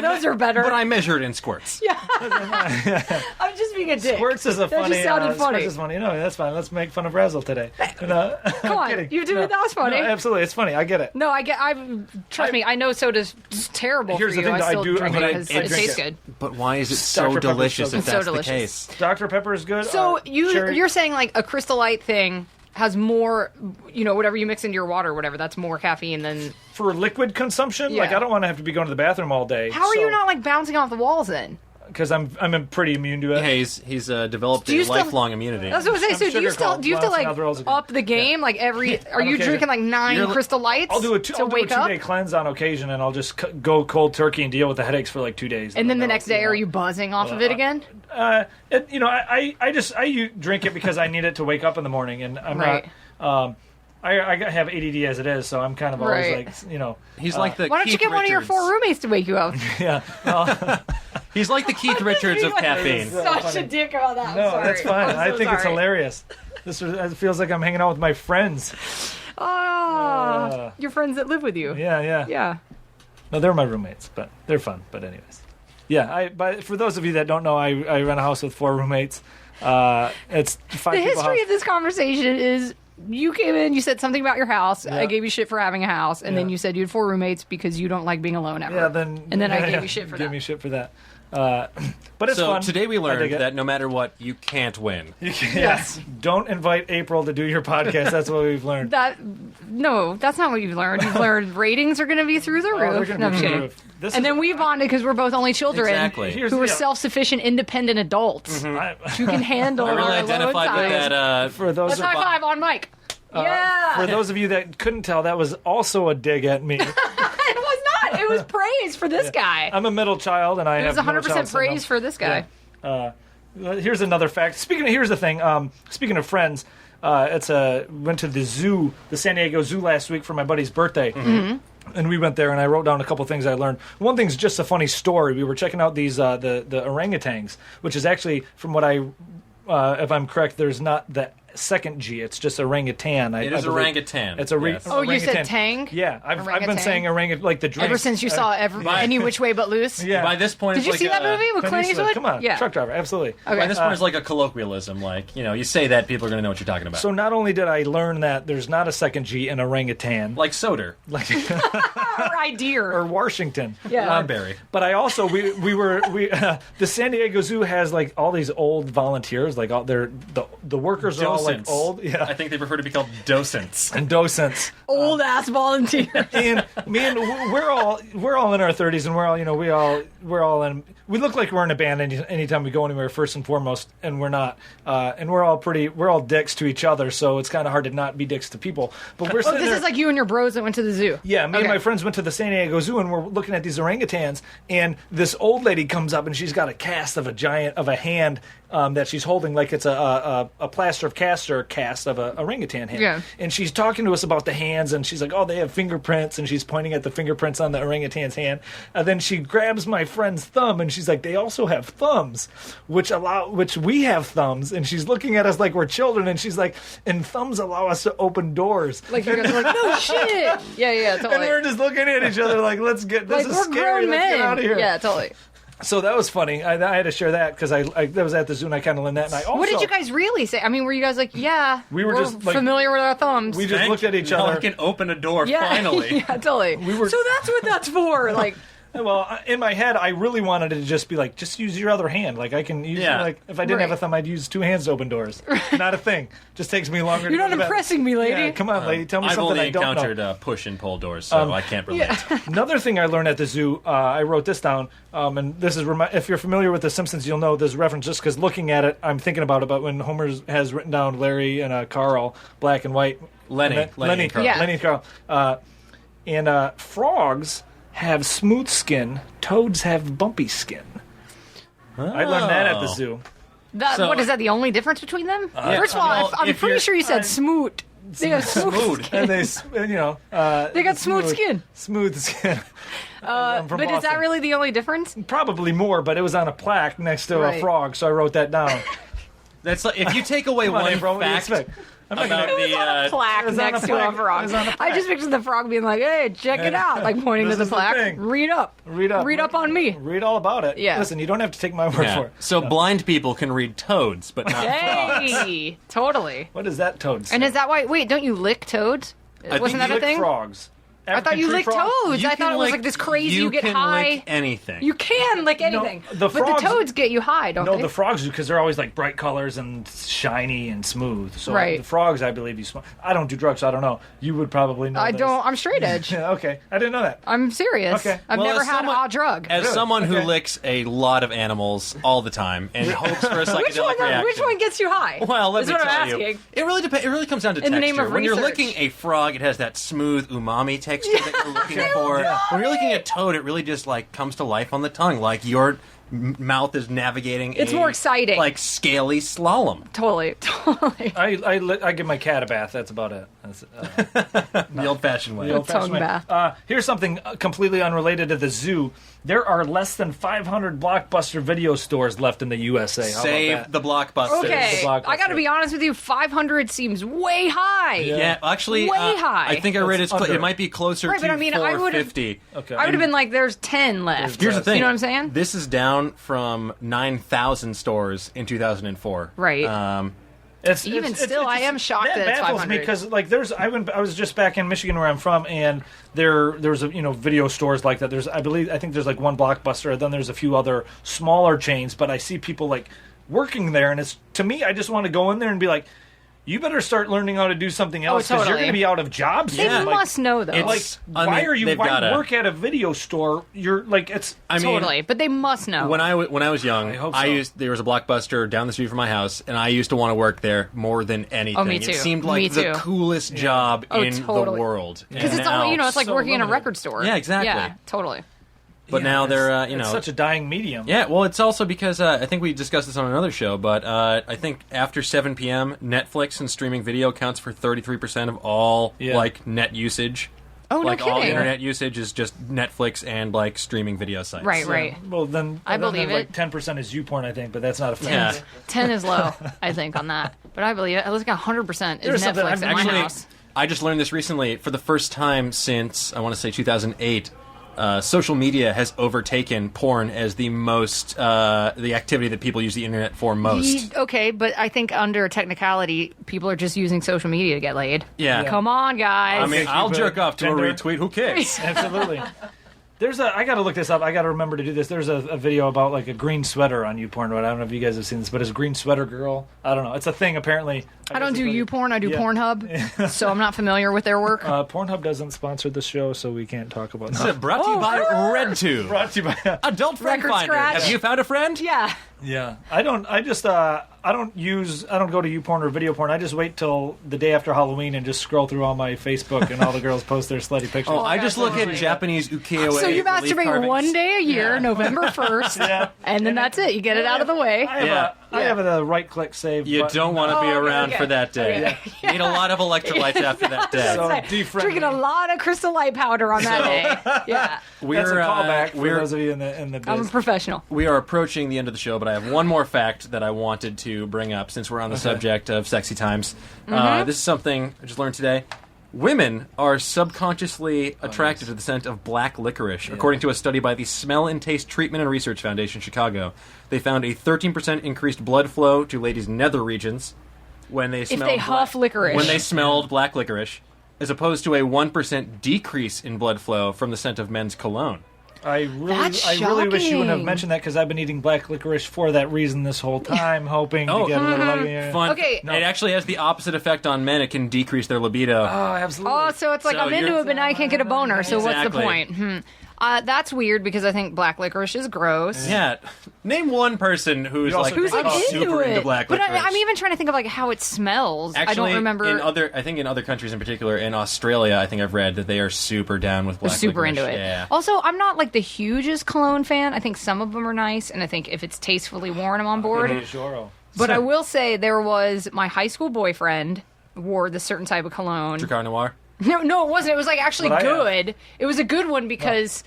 Speaker 8: Those are better.
Speaker 6: But I measure it in squirts.
Speaker 8: Yeah. I'm just being a dick.
Speaker 4: Squirts is a
Speaker 8: That
Speaker 4: funny.
Speaker 8: just sounded funny.
Speaker 4: Squirts is funny. No, that's fine. Let's make fun of Razzle today.
Speaker 8: Come on, you do it. That was funny.
Speaker 4: No, absolutely, it's funny. I get it.
Speaker 8: No, trust me, I know soda's terrible
Speaker 4: Here's
Speaker 8: for
Speaker 4: the
Speaker 8: you.
Speaker 4: thing,
Speaker 8: I still
Speaker 4: I do-
Speaker 8: drink
Speaker 4: but
Speaker 8: it
Speaker 4: I
Speaker 8: because
Speaker 4: drink
Speaker 8: it tastes
Speaker 4: it.
Speaker 8: good.
Speaker 6: But why is it so
Speaker 4: Dr. Pepper's
Speaker 6: delicious
Speaker 4: so
Speaker 6: if
Speaker 4: good.
Speaker 6: that's
Speaker 8: So
Speaker 6: the
Speaker 8: delicious.
Speaker 6: case?
Speaker 4: Dr. Pepper is good.
Speaker 8: So
Speaker 4: cherry-
Speaker 8: you're saying a Crystal Light thing has more, whatever you mix into your water or whatever, that's more caffeine than...
Speaker 4: for liquid consumption.
Speaker 8: Yeah.
Speaker 4: I don't want to have to be going to the bathroom all day.
Speaker 8: How are
Speaker 4: so-
Speaker 8: you not bouncing off the walls then?
Speaker 4: because I'm pretty immune to it.
Speaker 6: Yeah, he's developed a lifelong immunity.
Speaker 8: I was going to say, so do you have to like up the game? Like are you drinking like 9 Crystal Lights?
Speaker 4: I'll do a 2-day cleanse on occasion, and I'll just go cold turkey and deal with the headaches for like 2 days.
Speaker 8: And then the next day, are you buzzing off of it again?
Speaker 4: I drink it because I need it to wake up in the morning, and I'm not. I have ADD as it is, so I'm kind of always like,
Speaker 6: He's like the.
Speaker 8: Why don't
Speaker 6: Keith
Speaker 8: you get one of your
Speaker 6: Richards.
Speaker 8: 4 roommates to wake you up?
Speaker 4: Yeah. Well,
Speaker 6: He's like the Keith Richards of caffeine.
Speaker 8: Such a dick about that.
Speaker 4: no, that's fine. I think it's
Speaker 8: sorry.
Speaker 4: hilarious. It feels like I'm hanging out with my friends.
Speaker 8: Oh, your friends that live with you.
Speaker 4: Yeah. No, they're my roommates, but they're fun. But anyways, yeah. But for those of you that don't know, I run a house with 4 roommates. It's 5
Speaker 8: The
Speaker 4: people
Speaker 8: history
Speaker 4: house.
Speaker 8: of this conversation is you came in, you said something about your house.
Speaker 4: Yeah.
Speaker 8: I gave you shit for having a house, and then you said you had 4 roommates because you don't like being alone ever.
Speaker 4: Yeah,
Speaker 8: and then I gave you shit for that.
Speaker 4: Give me shit for that. But it's fun.
Speaker 6: Today we learned that no matter what, you can't win.
Speaker 4: Yes. Don't invite April to do your podcast. That's what we've learned.
Speaker 8: No, that's not what you've learned. You've learned ratings are going to be through the
Speaker 4: they're
Speaker 8: roof.
Speaker 4: gonna
Speaker 8: No, I'm
Speaker 4: be through the
Speaker 8: kidding.
Speaker 4: roof.
Speaker 8: And then we bonded because we're both only children
Speaker 6: Exactly.
Speaker 8: who are self-sufficient, independent adults who can handle
Speaker 6: I really
Speaker 8: our alone
Speaker 6: identified with
Speaker 8: time.
Speaker 6: that.
Speaker 4: For those
Speaker 8: Let's high five on mic.
Speaker 4: For those of you that couldn't tell, that was also a dig at me.
Speaker 8: It was not. It was praise for this guy.
Speaker 4: I'm a middle child, and I
Speaker 8: It was
Speaker 4: have
Speaker 8: 100% praise for this guy.
Speaker 4: Here's another fact. Here's the thing. Speaking of friends, went to the zoo, the San Diego Zoo last week for my buddy's birthday. And we went there, and I wrote down a couple things I learned. One thing's just a funny story. We were checking out these the orangutans, which is actually, from what if I'm correct, there's not the second G. It's just orangutan.
Speaker 6: It is orangutan.
Speaker 4: It's a
Speaker 6: yes.
Speaker 8: Oh, you
Speaker 4: orangutan.
Speaker 8: said tang?
Speaker 4: Yeah, I've been
Speaker 8: Orangutan?
Speaker 4: saying orangutan like the drink.
Speaker 8: Ever since you saw Any Which Way But Loose?
Speaker 4: Yeah.
Speaker 6: By this point,
Speaker 8: Did
Speaker 6: it's
Speaker 8: you
Speaker 6: like
Speaker 8: see that movie with Clint
Speaker 4: Peninsula.
Speaker 8: Eastwood?
Speaker 4: Come on,
Speaker 8: Yeah.
Speaker 4: truck driver, absolutely.
Speaker 8: Okay.
Speaker 6: By this point, it's like a colloquialism. Like, you say that, people are going to know what you're talking about.
Speaker 4: So not only did I learn that there's not a second G in orangutan,
Speaker 6: like soda.
Speaker 8: Or idea.
Speaker 4: or Washington.
Speaker 8: Yeah.
Speaker 6: Barberry.
Speaker 4: But I also the San Diego Zoo has like all these old volunteers, like all the workers are all like
Speaker 6: Docents.
Speaker 4: old, yeah,
Speaker 6: I think they prefer to be called docents.
Speaker 4: and docents.
Speaker 8: Old ass volunteer.
Speaker 4: And we're all in our 30s, and we look like we're in a band anytime we go anywhere, first and foremost, and we're not. And we're all dicks to each other, so it's kind of hard to not be dicks to people. But we're sitting
Speaker 8: This
Speaker 4: there,
Speaker 8: is like you and your bros that went to the zoo.
Speaker 4: yeah, me and
Speaker 8: Okay.
Speaker 4: my friends went to the San Diego Zoo, and we're looking at these orangutans, and this old lady comes up, and she's got a cast of a hand that she's holding like it's a plaster of caster cast of a orangutan hand.
Speaker 8: Yeah.
Speaker 4: And she's talking to us about the hands, and she's like, oh, they have fingerprints, and she's pointing at the fingerprints on the orangutan's hand. And then she grabs my friend's thumb, and she's like, they also have thumbs, which we have thumbs. And she's looking at us like we're children, and she's like, and thumbs allow us to open doors.
Speaker 8: Like you guys are like, no shit. Yeah,
Speaker 4: And
Speaker 8: totally.
Speaker 4: we're just looking at each other like, let's get this
Speaker 8: Like
Speaker 4: is
Speaker 8: we're
Speaker 4: scary.
Speaker 8: grown
Speaker 4: Let's
Speaker 8: men.
Speaker 4: get out of here.
Speaker 8: Yeah, totally.
Speaker 4: So that was funny. I had to share that because I was at the zoo and I kind of learned that. And I also,
Speaker 8: What did you guys really say? I mean, were you guys like, yeah,
Speaker 4: We were just, like-
Speaker 8: familiar with our thumbs?
Speaker 4: We just looked at each
Speaker 6: Now
Speaker 4: other.
Speaker 6: I can open a door,
Speaker 8: yeah,
Speaker 6: finally.
Speaker 8: yeah, totally. So that's what that's for. Like,
Speaker 4: Well, in my head, I really wanted it to just be like, just use your other hand. Like I can use like if I didn't have a thumb, I'd use 2 hands to open doors. Not a thing. Just takes me longer.
Speaker 8: You're
Speaker 4: to
Speaker 8: not
Speaker 4: go to bed.
Speaker 8: impressing me, lady.
Speaker 4: Yeah, come on, lady. Tell me
Speaker 6: I've
Speaker 4: something
Speaker 6: only
Speaker 4: I don't know.
Speaker 6: encountered push and pull doors, so I can't relate.
Speaker 4: Another thing I learned at the zoo, I wrote this down, and this is if you're familiar with The Simpsons, you'll know this reference just because looking at it, I'm thinking about it. But when Homer has written down Larry and Carl, black and white,
Speaker 6: Lenny and Carl.
Speaker 8: Yeah.
Speaker 4: Lenny and Carl, and frogs have smooth skin, toads have bumpy skin. I learned that at the zoo.
Speaker 8: What is that? The only difference between them? First of all,
Speaker 6: well,
Speaker 8: I'm
Speaker 6: if
Speaker 8: pretty
Speaker 6: you're-
Speaker 8: sure you said smoot. They have smooth.
Speaker 4: And they,
Speaker 8: They got smooth skin.
Speaker 4: Smooth skin. I'm from
Speaker 8: But is that
Speaker 4: Boston.
Speaker 8: really the only difference?
Speaker 4: Probably more, but it was on a plaque next to a
Speaker 8: Right.
Speaker 4: frog, so I wrote that down.
Speaker 6: That's like, if you take away
Speaker 4: Come on,
Speaker 6: one
Speaker 4: April, what do you
Speaker 6: fact
Speaker 4: expect? I'm not
Speaker 6: about
Speaker 4: gonna,
Speaker 8: It was on a plaque
Speaker 4: was on
Speaker 8: next
Speaker 4: a
Speaker 8: to a
Speaker 4: plaque. It
Speaker 8: frog.
Speaker 4: was on a
Speaker 8: I
Speaker 4: plaque.
Speaker 8: just pictured the frog being like, "Hey, check it out!" Like pointing to
Speaker 4: This
Speaker 8: the
Speaker 4: is the
Speaker 8: plaque.
Speaker 4: thing.
Speaker 8: Read up.
Speaker 4: Read up
Speaker 8: on me.
Speaker 4: Read all about it.
Speaker 8: Yeah.
Speaker 4: Listen, you don't have to take my word
Speaker 6: Yeah.
Speaker 4: for it.
Speaker 6: So blind people can read toads, but not frogs.
Speaker 8: Hey, totally.
Speaker 4: What is that toad say?
Speaker 8: And is that why? Wait, don't you lick toads? Wasn't that a
Speaker 4: Lick
Speaker 8: thing?
Speaker 4: frogs.
Speaker 8: I thought you licked toads. I thought it was like this crazy. You get high.
Speaker 6: Lick anything.
Speaker 8: You can lick anything.
Speaker 4: No,
Speaker 8: but the toads get you high, don't they?
Speaker 4: No, the frogs do, because they're always like bright colors and shiny and smooth. So
Speaker 8: right.
Speaker 4: The frogs, I believe, you smoke. I don't do drugs, so I don't know. You would probably know.
Speaker 8: I don't. I'm straight edge.
Speaker 4: Okay, I didn't know that.
Speaker 8: I'm serious.
Speaker 4: Okay.
Speaker 8: I've never had a drug.
Speaker 6: As someone who licks a lot of animals all the time and hopes for a psychedelic reaction.
Speaker 8: Which one gets you high?
Speaker 6: Well, let me tell
Speaker 8: I'm
Speaker 6: you.
Speaker 8: asking.
Speaker 6: It really depends. It really comes down to
Speaker 8: In the
Speaker 6: texture.
Speaker 8: name of
Speaker 6: When you're
Speaker 8: research.
Speaker 6: licking a frog, it has that smooth umami texture that you're looking for. When you're licking a toad, it really just like comes to life on the tongue, like your mouth is navigating.
Speaker 8: It's more exciting,
Speaker 6: like scaly slalom.
Speaker 8: Totally.
Speaker 4: I give my cat a bath. That's about it. That's,
Speaker 6: the old-fashioned way.
Speaker 4: The old-fashioned way.
Speaker 8: Bath.
Speaker 4: Here's something completely unrelated to the zoo. There are less than 500 Blockbuster video stores left in the USA. How
Speaker 6: Save
Speaker 4: about that?
Speaker 6: the Blockbuster.
Speaker 8: Okay, I got to be honest with you. 500 seems way high.
Speaker 6: Yeah, actually,
Speaker 8: way high.
Speaker 6: I think I read
Speaker 4: It's
Speaker 6: it might be closer
Speaker 8: Right,
Speaker 6: to
Speaker 8: but I mean, I would've-
Speaker 6: 450.
Speaker 4: Okay.
Speaker 8: I would have been like, there's 10 left.
Speaker 6: Here's the thing.
Speaker 8: You know what I'm saying?
Speaker 6: This is down from 9,000 stores in 2004.
Speaker 8: Right.
Speaker 4: Even
Speaker 8: still, I am shocked that it's
Speaker 4: baffles me
Speaker 8: 500.
Speaker 4: because like I was just back in Michigan where I'm from, and there's a video stores like that. I think there's like one Blockbuster, and then there's a few other smaller chains. But I see people like working there, and it's, to me, I just want to go in there and be like, you better start learning how to do something else, because you're
Speaker 8: totally.
Speaker 4: going to be out of jobs.
Speaker 8: They
Speaker 4: soon.
Speaker 8: must know, though.
Speaker 4: Like, why
Speaker 6: gotta-
Speaker 4: work at a video store? You're like, it's.
Speaker 8: Totally, but they must know.
Speaker 6: When I was young,
Speaker 4: I hope so.
Speaker 6: there was a Blockbuster down the street from my house, and I used to want to work there more than anything.
Speaker 8: Oh, me too.
Speaker 6: It seemed
Speaker 8: Me
Speaker 6: like the
Speaker 8: too.
Speaker 6: coolest job in
Speaker 8: totally.
Speaker 6: the world.
Speaker 8: Because
Speaker 6: And
Speaker 8: it's all,
Speaker 6: now-
Speaker 8: it's like
Speaker 4: so
Speaker 8: working in a
Speaker 4: limited.
Speaker 8: record store.
Speaker 6: Yeah, exactly.
Speaker 8: Yeah, totally.
Speaker 6: But now they're,
Speaker 4: it's such a dying medium.
Speaker 6: Yeah, well, it's also because I think we discussed this on another show, but I think after 7 p.m., Netflix and streaming video counts for 33% of all like net usage.
Speaker 8: Oh,
Speaker 6: like
Speaker 8: no
Speaker 6: all
Speaker 8: kidding.
Speaker 6: internet usage is just Netflix and like streaming video sites.
Speaker 8: Right.
Speaker 4: Well, then
Speaker 8: I believe
Speaker 4: like
Speaker 8: it.
Speaker 4: 10% is YouPorn, I think, but that's not a fact.
Speaker 6: Yeah.
Speaker 8: 10 is low, I think, on that. But I believe it. At least 100%
Speaker 4: There's
Speaker 8: is
Speaker 4: something
Speaker 8: Netflix
Speaker 4: I've
Speaker 8: in my
Speaker 6: Actually,
Speaker 8: house.
Speaker 6: I just learned this recently for the first time since, I want to say 2008. Social media has overtaken porn as the most the activity that people use the internet for most.
Speaker 8: Okay, but I think under technicality, people are just using social media to get laid.
Speaker 6: Yeah.
Speaker 8: Come on, guys.
Speaker 6: I mean, I'll jerk off to
Speaker 4: Tinder.
Speaker 6: a retweet. Who cares?
Speaker 4: Absolutely. I got to look this up. I got to remember to do this. There's a video about like a green sweater on YouPorn. I don't know if you guys have seen this, but it's a green sweater girl. I don't know. It's a thing apparently.
Speaker 8: I don't do YouPorn. I do
Speaker 4: Yeah.
Speaker 8: Pornhub, so I'm not familiar with their work.
Speaker 4: Pornhub doesn't sponsor the show, so we can't talk about
Speaker 6: This
Speaker 4: that.
Speaker 6: is brought to you by RedTube.
Speaker 4: Brought to you by.
Speaker 6: Adult Friend
Speaker 8: Record
Speaker 6: Finder.
Speaker 8: scratch.
Speaker 6: Have you found a friend?
Speaker 8: Yeah.
Speaker 4: Yeah, I don't go to YouPorn or video porn. I just wait till the day after Halloween and just scroll through all my Facebook and all the girls post their slutty pictures.
Speaker 6: Oh, I
Speaker 8: God,
Speaker 6: just look
Speaker 8: that's
Speaker 6: at
Speaker 8: funny.
Speaker 6: Japanese ukiyo-e
Speaker 8: So you
Speaker 6: relief
Speaker 8: masturbate
Speaker 6: carvings.
Speaker 8: one day a year, November 1st,
Speaker 4: Yeah.
Speaker 8: and then that's it. You get it out of the way.
Speaker 4: I have a right click save.
Speaker 6: You
Speaker 4: button.
Speaker 6: don't want to be
Speaker 8: Oh, okay,
Speaker 6: around
Speaker 8: okay.
Speaker 6: for that day. You need a lot of electrolytes after that day.
Speaker 4: So
Speaker 8: Right.
Speaker 4: defriend
Speaker 8: Drinking
Speaker 4: me.
Speaker 8: a lot of Crystal Light powder on that day. Yeah.
Speaker 4: That's a callback for
Speaker 6: we're
Speaker 4: those of you in the biz.
Speaker 8: I'm a professional.
Speaker 6: we are approaching the end of the show, but I have one more fact that I wanted to bring up since we're on the subject of sexy times. This is something I just learned today. Women are subconsciously attracted to the scent of black licorice, according to a study by the Smell and Taste Treatment and Research Foundation, Chicago. They found a 13% increased blood flow to ladies' nether regions when they smelled
Speaker 8: they huff licorice.
Speaker 6: when they smelled black licorice, as opposed to a 1% decrease in blood flow from the scent of men's cologne.
Speaker 4: I really wish you wouldn't have
Speaker 8: shocking.
Speaker 4: mentioned that because I've been eating black licorice for that reason this whole time, hoping to get a little
Speaker 6: Fun.
Speaker 8: Okay.
Speaker 6: It actually has the opposite effect on men. It can decrease their libido.
Speaker 4: Oh, absolutely.
Speaker 8: Oh, so it's like
Speaker 6: So
Speaker 8: I'm into
Speaker 6: you're-
Speaker 8: it, but now I can't get a boner. So what's the
Speaker 6: Exactly.
Speaker 8: point? That's weird because I think black licorice is gross.
Speaker 6: Yeah. Name one person who's
Speaker 4: also-
Speaker 6: like,
Speaker 8: Who's like
Speaker 6: I'm
Speaker 8: into
Speaker 6: super
Speaker 8: it?
Speaker 6: into black
Speaker 8: But
Speaker 6: licorice.
Speaker 8: I'm even trying to think of like how it smells.
Speaker 6: Actually,
Speaker 8: I don't remember.
Speaker 6: I think in other countries in particular, in Australia, I think I've read that they are super down with black
Speaker 8: super
Speaker 6: licorice.
Speaker 8: into it.
Speaker 6: Yeah.
Speaker 8: Also, I'm not like the hugest cologne fan. I think some of them are nice, and I think if it's tastefully worn, I'm on board.
Speaker 4: Joro.
Speaker 8: But I will say there was my high school boyfriend wore this certain type of cologne.
Speaker 6: Dracar Noir.
Speaker 8: No, it wasn't. It was like actually
Speaker 4: What I have.
Speaker 8: good. It was a good one because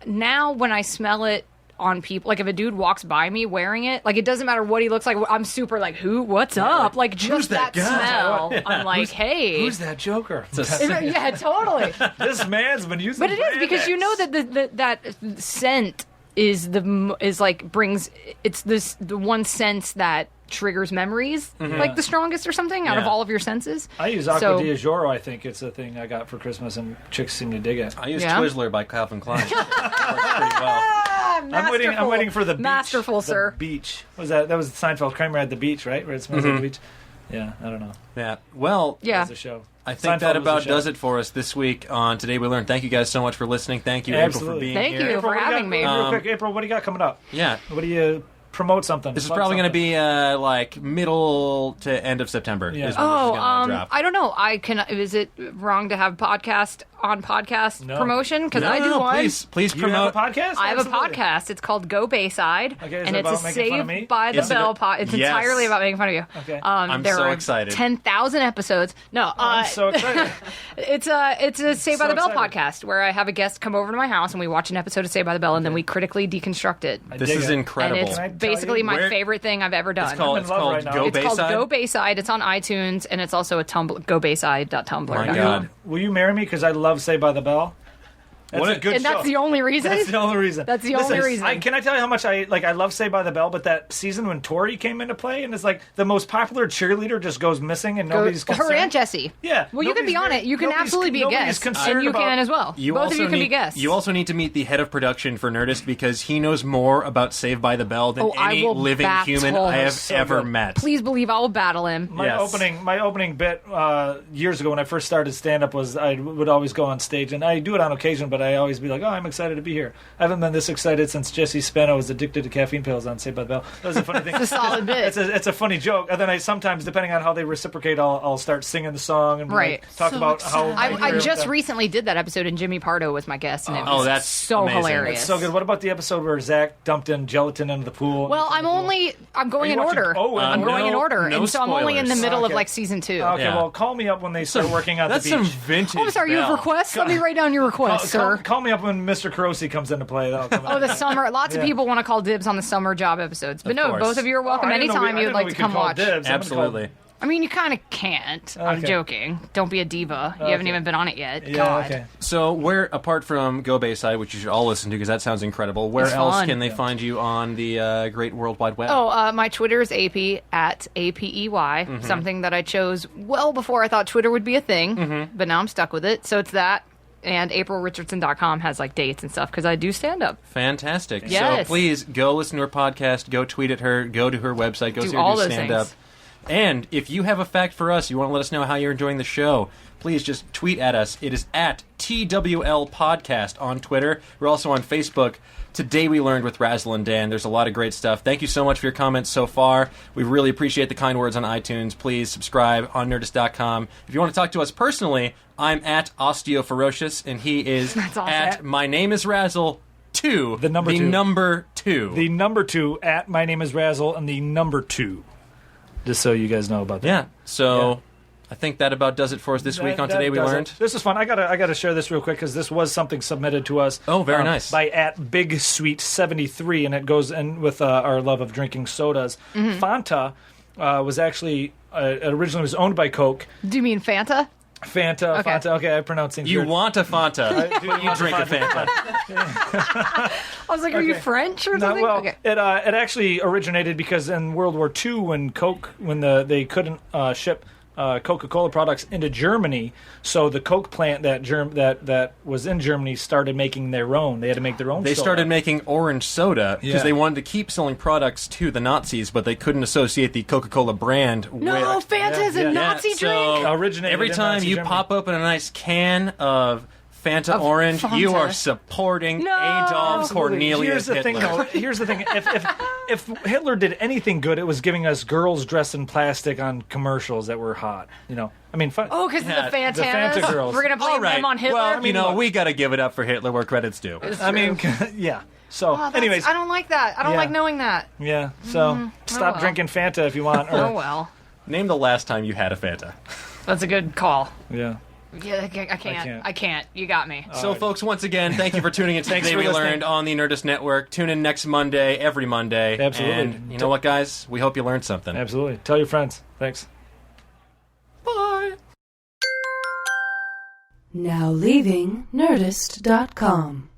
Speaker 8: now when I smell it on people, like if a dude walks by me wearing it, like it doesn't matter what he looks like. I'm super like, what's up? Like just
Speaker 6: that
Speaker 8: that,
Speaker 6: guy?
Speaker 8: smell. I'm like, hey.
Speaker 4: Who's that Joker?
Speaker 8: Yeah, totally.
Speaker 4: This man's been using.
Speaker 8: But it is because you know that that scent is like brings it's the one sense that triggers memories like the strongest or something out of all of your senses.
Speaker 4: I use Aqua di Azzurro. I think it's a thing I got for Christmas, and chicks seem to dig it.
Speaker 6: I use Twizzler by Calvin Klein. Works pretty well.
Speaker 4: I'm waiting for the beach.
Speaker 8: Masterful, sir.
Speaker 4: The beach. That was Seinfeld Kramer at the beach, right? Where it smells like the beach. Yeah, I don't know.
Speaker 6: Yeah. Well,
Speaker 8: yeah.
Speaker 4: The show.
Speaker 6: I think that about does it for us this week on Today We Learned. Thank you guys so much for listening. Thank you, April, for being here.
Speaker 8: Thank you for having me.
Speaker 4: Real quick, April, what do you got coming up?
Speaker 6: Yeah.
Speaker 4: What do you promote something?
Speaker 6: This is probably going to be like middle to end of September.
Speaker 4: Yeah.
Speaker 6: Is when this is gonna drop.
Speaker 8: I don't know. Is it wrong to have podcast promotion? Because I do one.
Speaker 6: Please
Speaker 4: You
Speaker 6: promote.
Speaker 4: have a podcast?
Speaker 8: I have
Speaker 4: Absolutely.
Speaker 8: a podcast. It's called Go Bayside,
Speaker 4: Okay, is
Speaker 8: and
Speaker 4: it
Speaker 8: it's a
Speaker 4: about making fun of me?
Speaker 8: Saved by the Bell podcast. It's
Speaker 6: Yes.
Speaker 8: entirely about making fun of you.
Speaker 4: Okay.
Speaker 6: I'm
Speaker 8: there
Speaker 6: so
Speaker 8: are
Speaker 6: excited.
Speaker 8: 10,000 episodes. No,
Speaker 4: I'm so excited.
Speaker 8: it's a Saved by the Bell
Speaker 4: excited.
Speaker 8: podcast where I have a guest come over to my house and we watch an episode of Saved by the Bell and then we critically deconstruct it.
Speaker 6: This
Speaker 4: dig
Speaker 6: is
Speaker 4: it.
Speaker 6: incredible.
Speaker 8: And it's
Speaker 4: Can I tell
Speaker 8: basically
Speaker 4: you
Speaker 8: my
Speaker 6: where-
Speaker 8: favorite thing I've ever done.
Speaker 6: It's called,
Speaker 4: I'm in love right now.
Speaker 6: Go
Speaker 8: It's
Speaker 6: Bayside.
Speaker 8: called Go Bayside. It's on iTunes and it's also a Tumblr, gobayside.tumblr.com.
Speaker 6: My God.
Speaker 4: Will you marry me? Because I love Saved by the Bell. That's
Speaker 6: What
Speaker 4: a good
Speaker 8: And
Speaker 4: show.
Speaker 8: that's the only reason?
Speaker 4: That's the only reason.
Speaker 8: That's the only reason.
Speaker 4: Can I tell you how much I love Saved by the Bell, but that season when Tori came into play and it's like the most popular cheerleader just goes missing and nobody's concerned.
Speaker 8: Her and Jesse.
Speaker 4: Yeah.
Speaker 8: Well, you can be on it. You can absolutely be a guest. And you can as well. Both of you can be guests.
Speaker 6: You also need to meet the head of production for Nerdist because he knows more about Saved by the Bell than
Speaker 8: I
Speaker 6: any
Speaker 8: will
Speaker 6: living human
Speaker 8: battle
Speaker 6: I have
Speaker 4: so
Speaker 6: ever
Speaker 4: good.
Speaker 6: met.
Speaker 8: Please believe I will battle him.
Speaker 4: My
Speaker 6: Yes.
Speaker 4: opening bit years ago when I first started stand up was I would always go on stage and I do it on occasion, but I always be like, "Oh, I'm excited to be here." I haven't been this excited since Jesse Spano was addicted to caffeine pills on Saved by the Bell. That was a funny thing.
Speaker 8: It's a solid bit.
Speaker 4: It's a funny joke, and then I sometimes, depending on how they reciprocate, I'll start singing the song and
Speaker 8: Right.
Speaker 4: talk about how
Speaker 8: I just recently did that episode and Jimmy Pardo was my guest and it was
Speaker 6: that's
Speaker 8: so
Speaker 6: amazing.
Speaker 8: hilarious.
Speaker 4: It's so good. What about the episode where Zach dumped in gelatin into the pool?
Speaker 8: Well, I'm going in order. I'm going in order,
Speaker 6: no
Speaker 8: and so I'm only in the
Speaker 6: spoilers.
Speaker 8: middle of
Speaker 4: Okay.
Speaker 8: like season 2.
Speaker 4: Okay,
Speaker 6: Yeah.
Speaker 4: well, call me up when they start working on the
Speaker 6: That's
Speaker 4: beach.
Speaker 6: some vintage.
Speaker 8: Oh, sorry, you have
Speaker 6: Bell.
Speaker 8: requests? Let me write down your requests, sir.
Speaker 4: Call me up when Mr. Carosi comes into play. That'll come
Speaker 8: Oh, the summer. Lots of people want to call dibs on the summer job episodes. But no,
Speaker 6: course.
Speaker 8: both of you are welcome anytime you'd like to come watch.
Speaker 6: Absolutely.
Speaker 8: I mean, you kind of can't. I'm
Speaker 4: Okay.
Speaker 8: joking. Don't be a diva. You haven't even been on it yet.
Speaker 4: Yeah,
Speaker 8: God.
Speaker 4: okay.
Speaker 6: So, where apart from Go Bayside, which you should all listen to because that sounds incredible, where
Speaker 8: It's
Speaker 6: else
Speaker 8: fun.
Speaker 6: can they find you on the great World Wide Web?
Speaker 8: Oh, my Twitter is AP at APEY.
Speaker 6: Mm-hmm.
Speaker 8: Something that I chose well before I thought Twitter would be a thing,
Speaker 6: Mm-hmm.
Speaker 8: but now I'm stuck with it. So it's that. And AprilRichardson.com has like dates and stuff because I do stand up.
Speaker 6: Fantastic.
Speaker 8: Yes.
Speaker 6: So please go listen to her podcast, go tweet at her, go to her website, go
Speaker 8: Do
Speaker 6: see her
Speaker 8: all
Speaker 6: do
Speaker 8: those
Speaker 6: stand up.
Speaker 8: things.
Speaker 6: And if you have a fact for us, you want to let us know how you're enjoying the show, please just tweet at us. It is at TWL Podcast on Twitter. We're also on Facebook. Today We Learned with Razzle and Dan. There's a lot of great stuff. Thank you so much for your comments so far. We really appreciate the kind words on iTunes. Please subscribe on Nerdist.com. If you want to talk to us personally, I'm at OsteoFerocious, and he is
Speaker 8: That's awesome.
Speaker 6: at My Name is Razzle 2.
Speaker 4: The number 2.
Speaker 6: number 2.
Speaker 4: The number 2 at My Name is Razzle and the number 2. Just so you guys know about that.
Speaker 6: Yeah. So
Speaker 4: Yeah.
Speaker 6: I think that about does it for us this week on
Speaker 4: That
Speaker 6: Today We
Speaker 4: does it.
Speaker 6: Learned.
Speaker 4: This is fun. I gotta share this real quick because this was something submitted to us.
Speaker 6: Oh, very nice.
Speaker 4: By at Big Sweet 73, and it goes in with our love of drinking sodas.
Speaker 8: Mm-hmm.
Speaker 4: Fanta was actually it originally was owned by Coke.
Speaker 8: Do you mean Fanta?
Speaker 4: Fanta,
Speaker 8: Okay.
Speaker 4: Fanta. Okay, I'm pronouncing.
Speaker 6: You want a Fanta,
Speaker 4: I do
Speaker 6: but you
Speaker 4: want a
Speaker 6: drink a
Speaker 4: Fanta.
Speaker 6: Fanta.
Speaker 8: I was like, are you French or
Speaker 4: No,
Speaker 8: something?
Speaker 4: well,
Speaker 8: Okay.
Speaker 4: it actually originated because in World War II, when they couldn't ship Coca-Cola products into Germany, so the Coke plant that was in Germany started making their own. They had to make their own.
Speaker 6: They
Speaker 4: soda.
Speaker 6: started making orange soda because
Speaker 4: Yeah.
Speaker 6: they wanted to keep selling products to the Nazis, but they couldn't associate the Coca-Cola brand
Speaker 8: No,
Speaker 6: with.
Speaker 8: Fanta is a
Speaker 4: yeah.
Speaker 8: Nazi
Speaker 6: So
Speaker 8: drink.
Speaker 4: Originated
Speaker 6: every
Speaker 4: in
Speaker 6: time
Speaker 4: Nazi
Speaker 6: you
Speaker 4: Germany.
Speaker 6: pop open a nice can of Fanta
Speaker 8: Of
Speaker 6: Orange, you
Speaker 8: Fanta.
Speaker 6: are supporting
Speaker 8: No.
Speaker 6: Adolf
Speaker 4: Absolutely.
Speaker 6: Cornelius
Speaker 4: Here's the
Speaker 6: Hitler.
Speaker 4: thing, though. Here's the thing. If Hitler did anything good, it was giving us girls dressed in plastic on commercials that were hot. You know, I mean,
Speaker 8: Oh, because
Speaker 6: Yeah,
Speaker 8: of the Fantas.
Speaker 4: the Fanta girls.
Speaker 8: We're gonna blame
Speaker 6: All right.
Speaker 8: them on Hitler.
Speaker 6: Well, you know,
Speaker 4: look.
Speaker 6: we got to give it up for Hitler where credit's due.
Speaker 4: I mean, yeah. So,
Speaker 8: Oh, that's-
Speaker 4: anyways,
Speaker 8: I don't like that. I don't
Speaker 4: Yeah.
Speaker 8: like knowing that.
Speaker 4: yeah. So, stop
Speaker 8: well.
Speaker 4: drinking Fanta if you want. Or,
Speaker 8: Oh well,
Speaker 6: Name the last time you had a Fanta.
Speaker 8: that's a good call.
Speaker 4: Yeah.
Speaker 8: Yeah, I
Speaker 4: can't.
Speaker 8: can't. You got me.
Speaker 6: So, folks, once again, thank you for tuning in to
Speaker 4: Thanks
Speaker 6: Today
Speaker 4: for
Speaker 6: We
Speaker 4: listening.
Speaker 6: Learned on the Nerdist Network. Tune in next Monday, every Monday.
Speaker 4: Absolutely.
Speaker 6: And you know what, guys? We hope you learned something.
Speaker 4: Absolutely. Tell your friends. Thanks.
Speaker 6: Bye.
Speaker 1: Now leaving Nerdist.com.